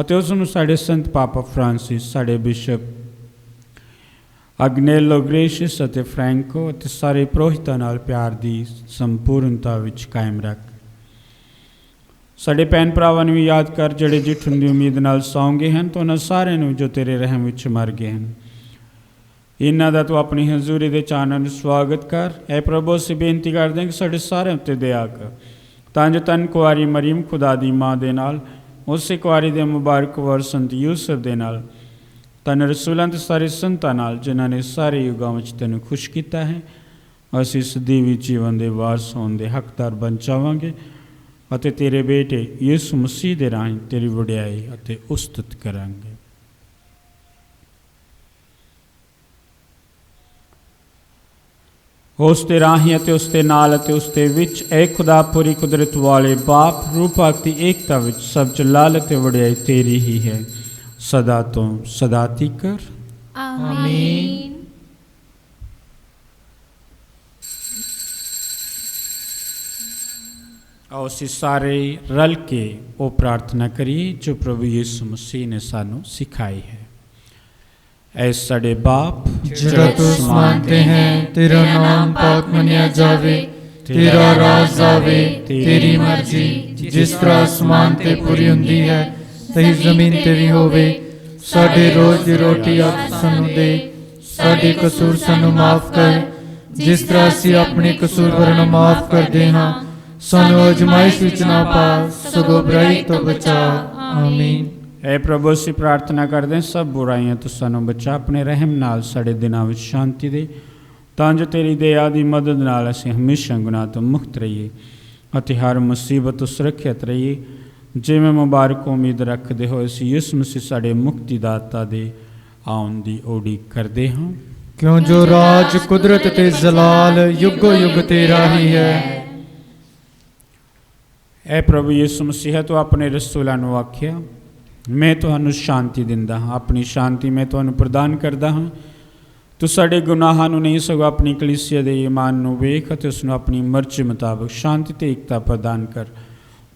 ਅਤੇ ਉਸ ਨੂੰ ਸਾਡੇ ਸੰਤ ਪਾਪਾ ਫਰਾਂਸਿਸ, ਸਾਡੇ ਬਿਸ਼ਪ ਅਗਨੇਲੋ ਗ੍ਰੇਸ਼ੀਅਸ ਅਤੇ ਫਰੈਂਕੋ ਅਤੇ ਸਾਰੇ ਪੁਰੋਹਿਤਾਂ ਨਾਲ ਪਿਆਰ ਦੀ ਸੰਪੂਰਨਤਾ ਵਿੱਚ ਕਾਇਮ ਰੱਖ। ਸਾਡੇ ਭੈਣ ਭਰਾਵਾਂ ਨੂੰ ਵੀ ਯਾਦ ਕਰ ਜਿਹੜੇ ਜਿੱਠਣ ਦੀ ਉਮੀਦ ਨਾਲ ਸੌਂ ਗਏ ਹਨ, ਤਾਂ ਉਹਨਾਂ ਸਾਰਿਆਂ ਨੂੰ ਜੋ ਤੇਰੇ ਰਹਿਮ ਵਿੱਚ ਮਰ ਗਏ ਹਨ, ਇਹਨਾਂ ਦਾ ਤੂੰ ਆਪਣੀ ਹਜ਼ੂਰੀ ਦੇ ਚਾਨਣ ਨੂੰ ਸਵਾਗਤ ਕਰ। ਐ ਪ੍ਰਭੂ, ਅਸੀਂ ਬੇਨਤੀ ਕਰਦੇ ਹਾਂ ਕਿ ਸਾਡੇ ਸਾਰਿਆਂ ਉੱਤੇ ਦਇਆ ਕਰ, ਤਾਂ ਜੋ ਤਨ ਕੁਆਰੀ ਮਰੀਮ ਖੁਦਾ ਦੀ ਮਾਂ ਦੇ ਨਾਲ, ਉਸੇ ਕੁਆਰੀ ਦੇ ਮੁਬਾਰਕ ਵਰ ਸੰਤ ਯੂਸਫ ਦੇ ਨਾਲ, ਤਨ ਰਸੂਲਾਂ ਤੇ ਸਾਰੇ ਸੰਤਾਂ ਨਾਲ, ਜਿਨ੍ਹਾਂ ਨੇ ਸਾਰੇ ਯੁੱਗਾਂ ਵਿੱਚ ਤੈਨੂੰ ਖੁਸ਼ ਕੀਤਾ ਹੈ, ਅਸੀਂ ਇਸ ਦੀਵੀ ਜੀਵਨ ਦੇ ਵਾਰਸ ਹੋਣ ਦੇ ਹੱਕਦਾਰ ਬਣ ਜਾਵਾਂਗੇ ਅਤੇ ਤੇਰੇ ਬੇਟੇ ਯਿਸੂ ਮਸੀਹ ਦੇ ਰਾਹੀਂ ਤੇਰੀ ਵਡਿਆਈ ਅਤੇ ਉਸਤਤ ਕਰਾਂਗੇ। ਉਸ ਦੇ ਰਾਹੀਂ ਅਤੇ ਉਸ ਦੇ ਨਾਲ ਅਤੇ ਉਸ ਦੇ ਵਿੱਚ ਐ ਖੁਦਾ ਪੂਰੀ ਕੁਦਰਤ ਵਾਲੇ ਬਾਪ, ਰੂਹ ਪਾਕ ਦੀ ਏਕਤਾ ਵਿੱਚ ਸਭ ਜਲਾਲ ਅਤੇ ਵਡਿਆਈ ਤੇਰੀ ਹੀ ਹੈ, ਸਦਾ ਤੋਂ ਸਦਾ ਤੀਕਰ। ਆਮੀਨ। ਆਓ ਅਸੀਂ ਸਾਰੇ ਰਲ ਕੇ ਉਹ ਪ੍ਰਾਰਥਨਾ ਕਰੀਏ ਜੋ ਪ੍ਰਭੂ ਯਿਸੂ ਮਸੀਹ ਨੇ ਸਾਨੂੰ ਸਿਖਾਈ ਹੈ। ਐ ਸਾਡੇ ਬਾਪ ਜਿਹੜਾ ਤੂੰ ਅਸਮਾਨ ਤੇ ਹੈ, ਤੇਰਾ ਨਾਮ ਪਾਕ ਮੰਨਿਆ ਜਾਵੇ, ਤੇਰਾ ਰਾਜ ਆਵੇ, ਤੇਰੀ ਮਰਜ਼ੀ ਜਿਸ ਤਰ੍ਹਾਂ ਅਸਮਾਨ ਤੇ ਪੂਰੀ ਹੁੰਦੀ ਹੈ ਤਹੀਂ ਜ਼ਮੀਨ ਤੇ ਵੀ ਹੋਵੇ। ਸਾਡੇ ਰੋਜ਼ ਦੀ ਰੋਟੀ ਅੱਜ ਸਾਨੂੰ ਦੇ, ਸਾਡੇ ਕਸੂਰ ਸਾਨੂੰ ਮਾਫ ਕਰ ਜਿਸ ਤਰ੍ਹਾਂ ਅਸੀਂ ਆਪਣੇ ਕਸੂਰਵਾਰਾਂ ਨੂੰ ਮਾਫ ਕਰਦੇ ਹਾਂ। ਸਾਨੂੰ ਅਜ਼ਮਾਇਸ਼ ਵਿੱਚ ਨਾ ਪਾ, ਸਗੋਂ ਬੁਰਾਈ ਤੋਂ ਬਚਾ। ਆਮੀਨ। ਐ ਪ੍ਰਭੂ, ਅਸੀਂ ਪ੍ਰਾਰਥਨਾ ਕਰਦੇ ਹਾਂ ਸਭ ਬੁਰਾਈਆਂ ਤੋਂ ਸਾਨੂੰ ਬਚਾ, ਆਪਣੇ ਰਹਿਮ ਨਾਲ ਸਾਡੇ ਦਿਨਾਂ ਵਿੱਚ ਸ਼ਾਂਤੀ ਦੇ, ਤਾਂ ਜੋ ਤੇਰੀ ਦਇਆ ਦੀ ਮਦਦ ਨਾਲ ਅਸੀਂ ਹਮੇਸ਼ਾ ਗੁਨਾਹ ਤੋਂ ਮੁਕਤ ਰਹੀਏ ਅਤੇ ਹਰ ਮੁਸੀਬਤ ਤੋਂ ਸੁਰੱਖਿਅਤ ਰਹੀਏ। ਜਿਵੇਂ ਮੁਬਾਰਕ ਉਮੀਦ ਰੱਖਦੇ ਹੋਏ ਅਸੀਂ ਯਿਸੂ ਮਸੀਹ ਸਾਡੇ ਮੁਕਤੀ ਦਾਤਾ ਦੇ ਆਉਣ ਦੀ ਉਡੀਕ ਕਰਦੇ ਹਾਂ। ਕਿਉਂ ਜੋ ਰਾਜ, ਕੁਦਰਤ ਤੇ ਜਲਾਲ ਯੁੱਗੋ ਯੁੱਗ ਤੇਰਾ ਹੀ ਹੈ। ਐ ਪ੍ਰਭੂ ਯਿਸੂ ਮਸੀਹ, ਤੂੰ ਆਪਣੇ ਰਸੂਲਾਂ ਨੂੰ ਆਖਿਆ, ਮੈਂ ਤੁਹਾਨੂੰ ਸ਼ਾਂਤੀ ਦਿੰਦਾ ਹਾਂ, ਆਪਣੀ ਸ਼ਾਂਤੀ ਮੈਂ ਤੁਹਾਨੂੰ ਪ੍ਰਦਾਨ ਕਰਦਾ ਹਾਂ। ਤੂੰ ਸਾਡੇ ਗੁਨਾਹਾਂ ਨੂੰ ਨਹੀਂ, ਸਗੋਂ ਆਪਣੀ ਕਲੀਸਿਆ ਦੇ ਈਮਾਨ ਨੂੰ ਵੇਖ ਅਤੇ ਉਸ ਨੂੰ ਆਪਣੀ ਮਰਜ਼ੀ ਮੁਤਾਬਕ ਸ਼ਾਂਤੀ ਤੇ ਏਕਤਾ ਪ੍ਰਦਾਨ ਕਰ।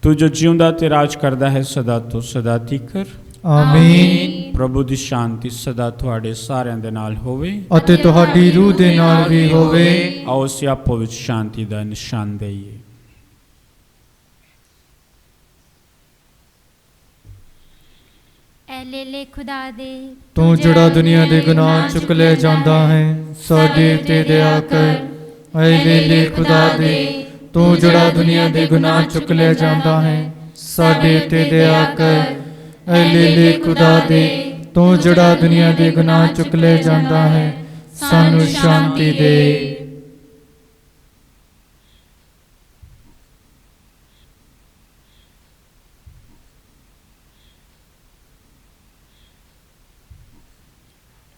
ਤੂੰ ਜੋ ਜਿਉਂਦਾ ਤੇ ਰਾਜ ਕਰਦਾ ਹੈ ਸਦਾ ਤੋਂ ਸਦਾ ਤੀਕਰ। ਆਮੀਨ। ਪ੍ਰਭੂ ਦੀ ਸ਼ਾਂਤੀ ਸਦਾ ਤੁਹਾਡੇ ਸਾਰਿਆਂ ਦੇ ਨਾਲ ਹੋਵੇ ਅਤੇ ਤੁਹਾਡੀ ਰੂਹ ਦੇ ਨਾਲ ਵੀ ਹੋਵੇ। ਆਓ ਅਸੀਂ ਆਪੋ ਵਿੱਚ ਸ਼ਾਂਤੀ ਦਾ ਨਿਸ਼ਾਨ ਦੇਈਏ। ਐ ਲੈ ਖੁਦਾ ਦੇ, ਤੂੰ ਜਿਹੜਾ ਦੁਨੀਆ ਦੇ ਗੁਨਾਹ ਚੁੱਕ ਲੈ ਜਾਂਦਾ ਹੈ, ਸਾਡੇ ਉੱਤੇ ਦਇਆ ਕਰ। ਐ ਲੈ ਖੁਦਾ ਦੇ, ਤੂੰ ਜਿਹੜਾ ਦੁਨੀਆ ਦੇ ਗੁਨਾਹ ਚੁੱਕ ਲੈ ਜਾਂਦਾ ਹੈ, ਸਾਡੇ ਉੱਤੇ ਦਇਆ ਕਰ। ਐ ਲੈ ਖੁਦਾ ਦੇ, ਤੂੰ ਜਿਹੜਾ ਦੁਨੀਆ ਦੇ ਗੁਨਾਹ ਚੁੱਕ ਲੈ ਜਾਂਦਾ ਹੈ, ਸਾਨੂੰ ਸ਼ਾਂਤੀ ਦੇ।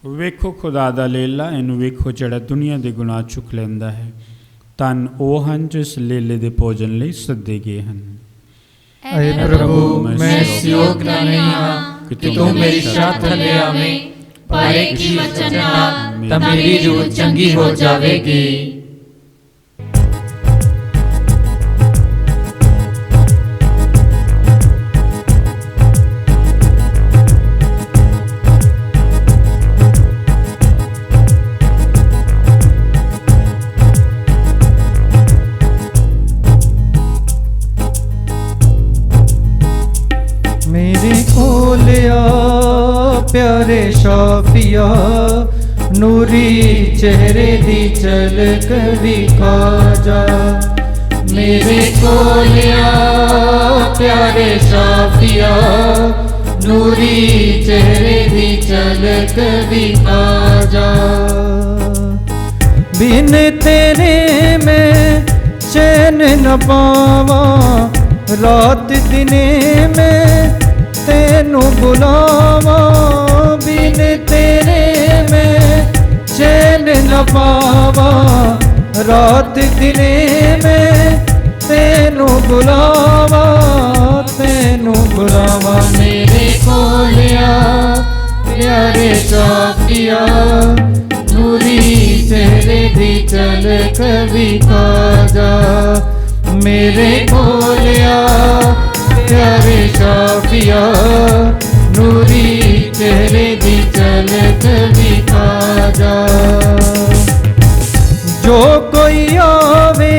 ਵੇਖੋ ਖੁਦਾ ਦਾ ਲੇਲਾ, ਇਹਨੂੰ ਵੇਖੋ ਜਿਹੜਾ ਦੁਨੀਆ ਦੇ ਗੁਨਾਹ ਚੁੱਕ ਲੈਂਦਾ ਹੈ। ਧੰਨ ਉਹ ਹਨ ਜੋ ਇਸ ਲੇਲੇ ਦੇ ਭੋਜਨ ਲਈ ਸੱਦੇ ਗਏ ਹਨ। ਐ ਪ੍ਰਭੂ, ਮੈਂ ਇਸ ਯੋਗ ਨਹੀਂ ਹਾਂ ਕਿ ਤੂੰ ਮੇਰੀ ਛਾਤ ਥੱਲੇ ਆਵੇਂ, ਪਰ ਇੱਕ ਹੀ ਵਚਨ ਨਾਲ ਤਾਂ ਮੇਰੀ ਰੂਹ ਚੰਗੀ ਹੋ ਜਾਵੇਗੀ। प्यारे शाफिया नूरी चेहरे दी झलक विखा जा। मेरे कोलिया प्यारे शाफिया नूरी चेहरे दी झलक विखा जा। बिन तेरे मैं चैन न पावा, रात दिने में तेनू बुलावा। बिन तेरे मैं चैन न पावा, रात दिने में तेनू बुलावा, तेनू बुलावा। मेरे कोलिया प्यारे शाफिया नूरी चेहरे दी झलक विखा जा। मेरे कोलिया प्यारे शाफिया नूरी चेहरे दी झलक विखा जा। जो कोई आवे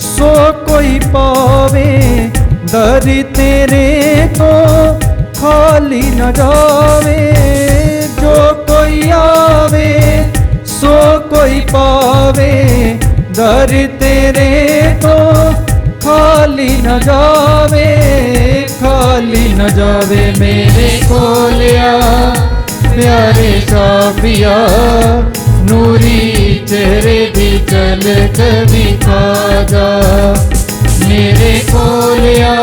सो कोई पावे, दर तेरे तो खाली न जावे। जो कोई आवे सो कोई पावे, दर तेरे तो खाली न जावे, खाली न जावे। मेरे कोलिया प्यारे शाफिया नूरी चेहरे दी झलक विखा जा। मेरे कोलिया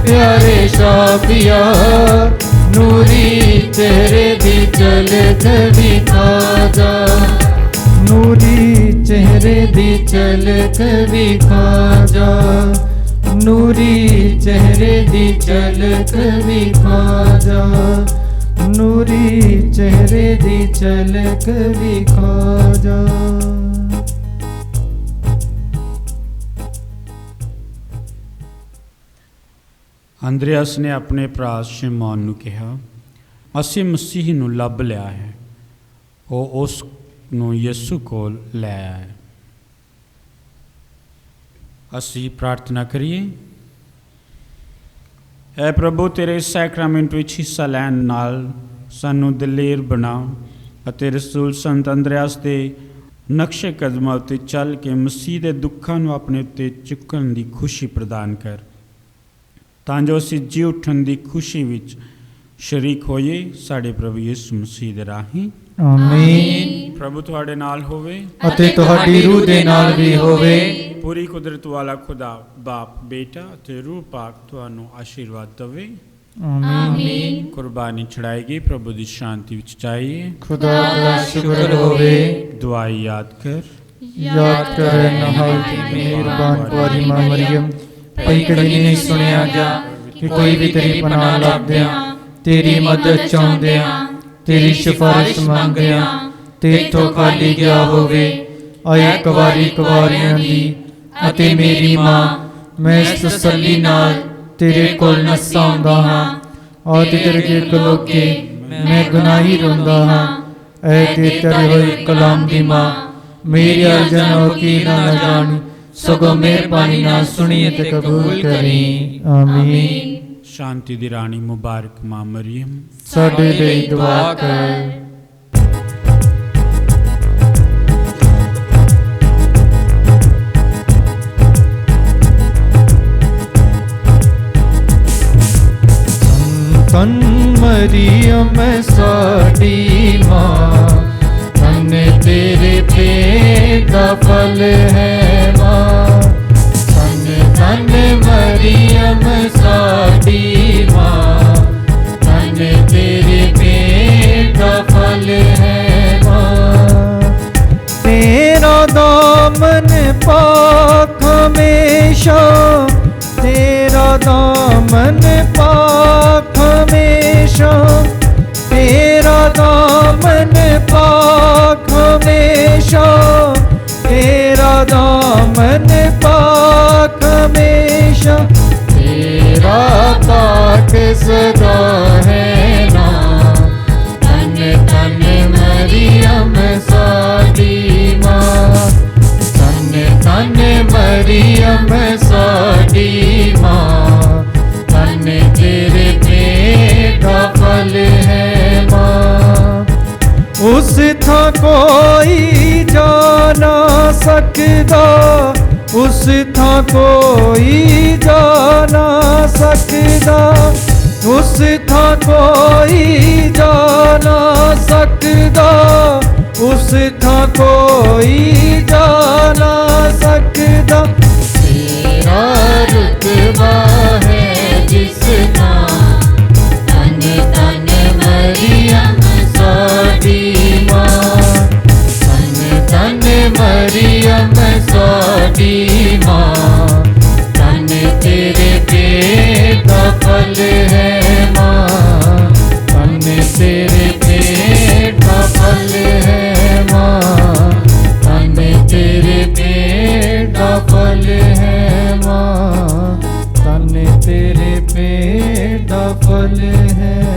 प्यारे शाफिया नूरी चेहरे दी झलक विखा जा। नूरी चेहरे दी झलक विखा जा। नूरी चेहरे दी झलक विखा जा। नूरी चेहरे दी झलक विखा जा। ਅੰਦਰਿਆਸ ਨੇ ਆਪਣੇ ਭਰਾ ਸ਼ਿਮੌਨ ਨੂੰ ਕਿਹਾ, ਅਸੀਂ ਮਸੀਹ ਨੂੰ ਲੱਭ ਲਿਆ ਹੈ। ਉਹ ਉਸ ਨੂੰ ਯਿਸੂ ਕੋਲ ਲੈ ਆਇਆ। ਅਸੀਂ ਪ੍ਰਾਰਥਨਾ ਕਰੀਏ। ਐ ਪ੍ਰਭੂ, ਤੇਰੇ ਸੈਕਰਾਮੈਂਟ ਵਿੱਚ ਹਿੱਸਾ ਲੈਣ ਨਾਲ ਸਾਨੂੰ ਦਲੇਰ ਬਣਾ ਅਤੇ ਰਸੂਲ ਸੰਤ ਅੰਦਰਿਆਸ ਦੇ ਨਕਸ਼ੇ ਕਦਮਾਂ ਉੱਤੇ ਚੱਲ ਕੇ ਮਸੀਹ ਦੇ ਦੁੱਖਾਂ ਨੂੰ ਆਪਣੇ ਉੱਤੇ ਚੁੱਕਣ ਦੀ ਖੁਸ਼ੀ ਪ੍ਰਦਾਨ ਕਰ, ਤਾਂ ਜੋ ਅਸੀਂ ਜੀ ਉੱਠਣ ਦੀ ਖੁਸ਼ੀ ਵਿੱਚ ਸ਼ਰੀਕ ਹੋਈਏ। ਸਾਡੇ ਪ੍ਰਭੂ ਯਿਸੂ ਮਸੀਹ ਦੇ ਰਾਹੀਂ ਆਮੀਨ। ਪ੍ਰਭੂ ਤੁਹਾਡੇ ਨਾਲ ਹੋਵੇ ਅਤੇ ਤੁਹਾਡੀ ਰੂਹ ਦੇ ਨਾਲ ਵੀ ਹੋਵੇ। ਪੂਰੀ ਕੁਦਰਤ ਵਾਲਾ ਖੁਦਾ ਬਾਪ, ਬੇਟਾ ਅਤੇ ਰੂਹ ਪਾਕ ਤੁਹਾਨੂੰ ਆਸ਼ੀਰਵਾਦ ਦੇਵੇ। ਆਮੀਨ। ਕੁਰਬਾਨੀ ਚੜਾਏਗੀ, ਪ੍ਰਭੂ ਦੀ ਸ਼ਾਂਤੀ ਵਿੱਚ ਜਾਈਏ। ਖੁਦਾ ਦਾ ਸ਼ੁਕਰ ਹੋਵੇ। ਦੁਆਈ ਯਾਦ ਕਰ। ਯਾਦ ਕਰ ਨਹਾਇਤ ਮਿਹਰਬਾਨ ਕੁਆਰੀ ਮਾਂ ਮਰੀਮ, ਭਈ ਕਦੇ ਨਹੀਂ ਸੁਣਿਆ ਜਾ ਕਿ ਕੋਈ ਵੀ ਤੇਰੀ ਪਨਾਹ ਲੱਭਦਿਆਂ, ਤੇਰੀ ਮਦਦ ਚਾਹੁੰਦਿਆਂ, ਤੇਰੀ ਸਿਫਾਰਿਸ਼ ਮੰਗਦਿਆਂ ਤੇਥੋਂ ਖਾਲੀ ਗਿਆ ਹੋਵੇ। ਆਏ ਕੁਆਰੀਆਂ ਦੀ ਅਤੇ ਮੇਰੀ ਮਾਂ, ਮੈਂ ਇਸ ਤਸੱਲੀ ਨਾਲ ਤੇਰੇ ਕੋਲ ਨੱਸਾਂ ਆਉਂਦਾ ਹਾਂ। ਔਰ ਤੇਰੇ ਅੱਗੇ ਖਲੋ ਕੇ ਮੈਂ ਗੁਨਾਹੀ ਰੋਂਦਾ ਹਾਂ। ਐ ਤੇਰੇ ਹੋਏ ਕਲਾਮ ਦੀ ਮਾਂ, ਮੇਰੀ ਅਰਜ਼ਨ ਹੋ ਕੀ ਨਾ ਜਾਣੀ, ਸਗੋਂ ਮਿਹਰਬਾਨੀ ਨਾਲ ਸੁਣੀ ਅਤੇ ਕਬੂਲ ਕਰੀ। ਆਮੀਨ। ਸ਼ਾਂਤੀ ਦੀ ਰਾਣੀ ਮੁਬਾਰਕ ਮਾਂ ਮਰੀਮ, ਸਾਡੇ ਲਈ ਦੁਆ ਕਰ। धन मरियम साडी माँ, धन तेरे पेट का फल है माँ। धन धन मरियम साडी माँ, धन तेरे पेट का फल पाक हमेशा, तेरा दामन पाक हमेशा, तेरा दामन पाक हमेशा, तेरा दामन पाक हमेशा, तेरा पाक सदा है ना। तन तन मरियम साडी माँ, तन तन मरियम साडी माँ, तन तेरे पेट का फल है माँ। उस था कोई जा ना सकदा, उस था कोई जा ना सकदा, उस था कोई जा ना सकदा, उस था कोई जा ना सकदा। तेरा रुतबा है जिसका, तन तन मरियम साडी माँ, तन तन मरियम साडी माँ, तन तेरे पेट का फल है माँ, तन तेरे पेट का फल है माँ, तन तेरे पेट का फल है माँ, तन तेरे पेट का फल है।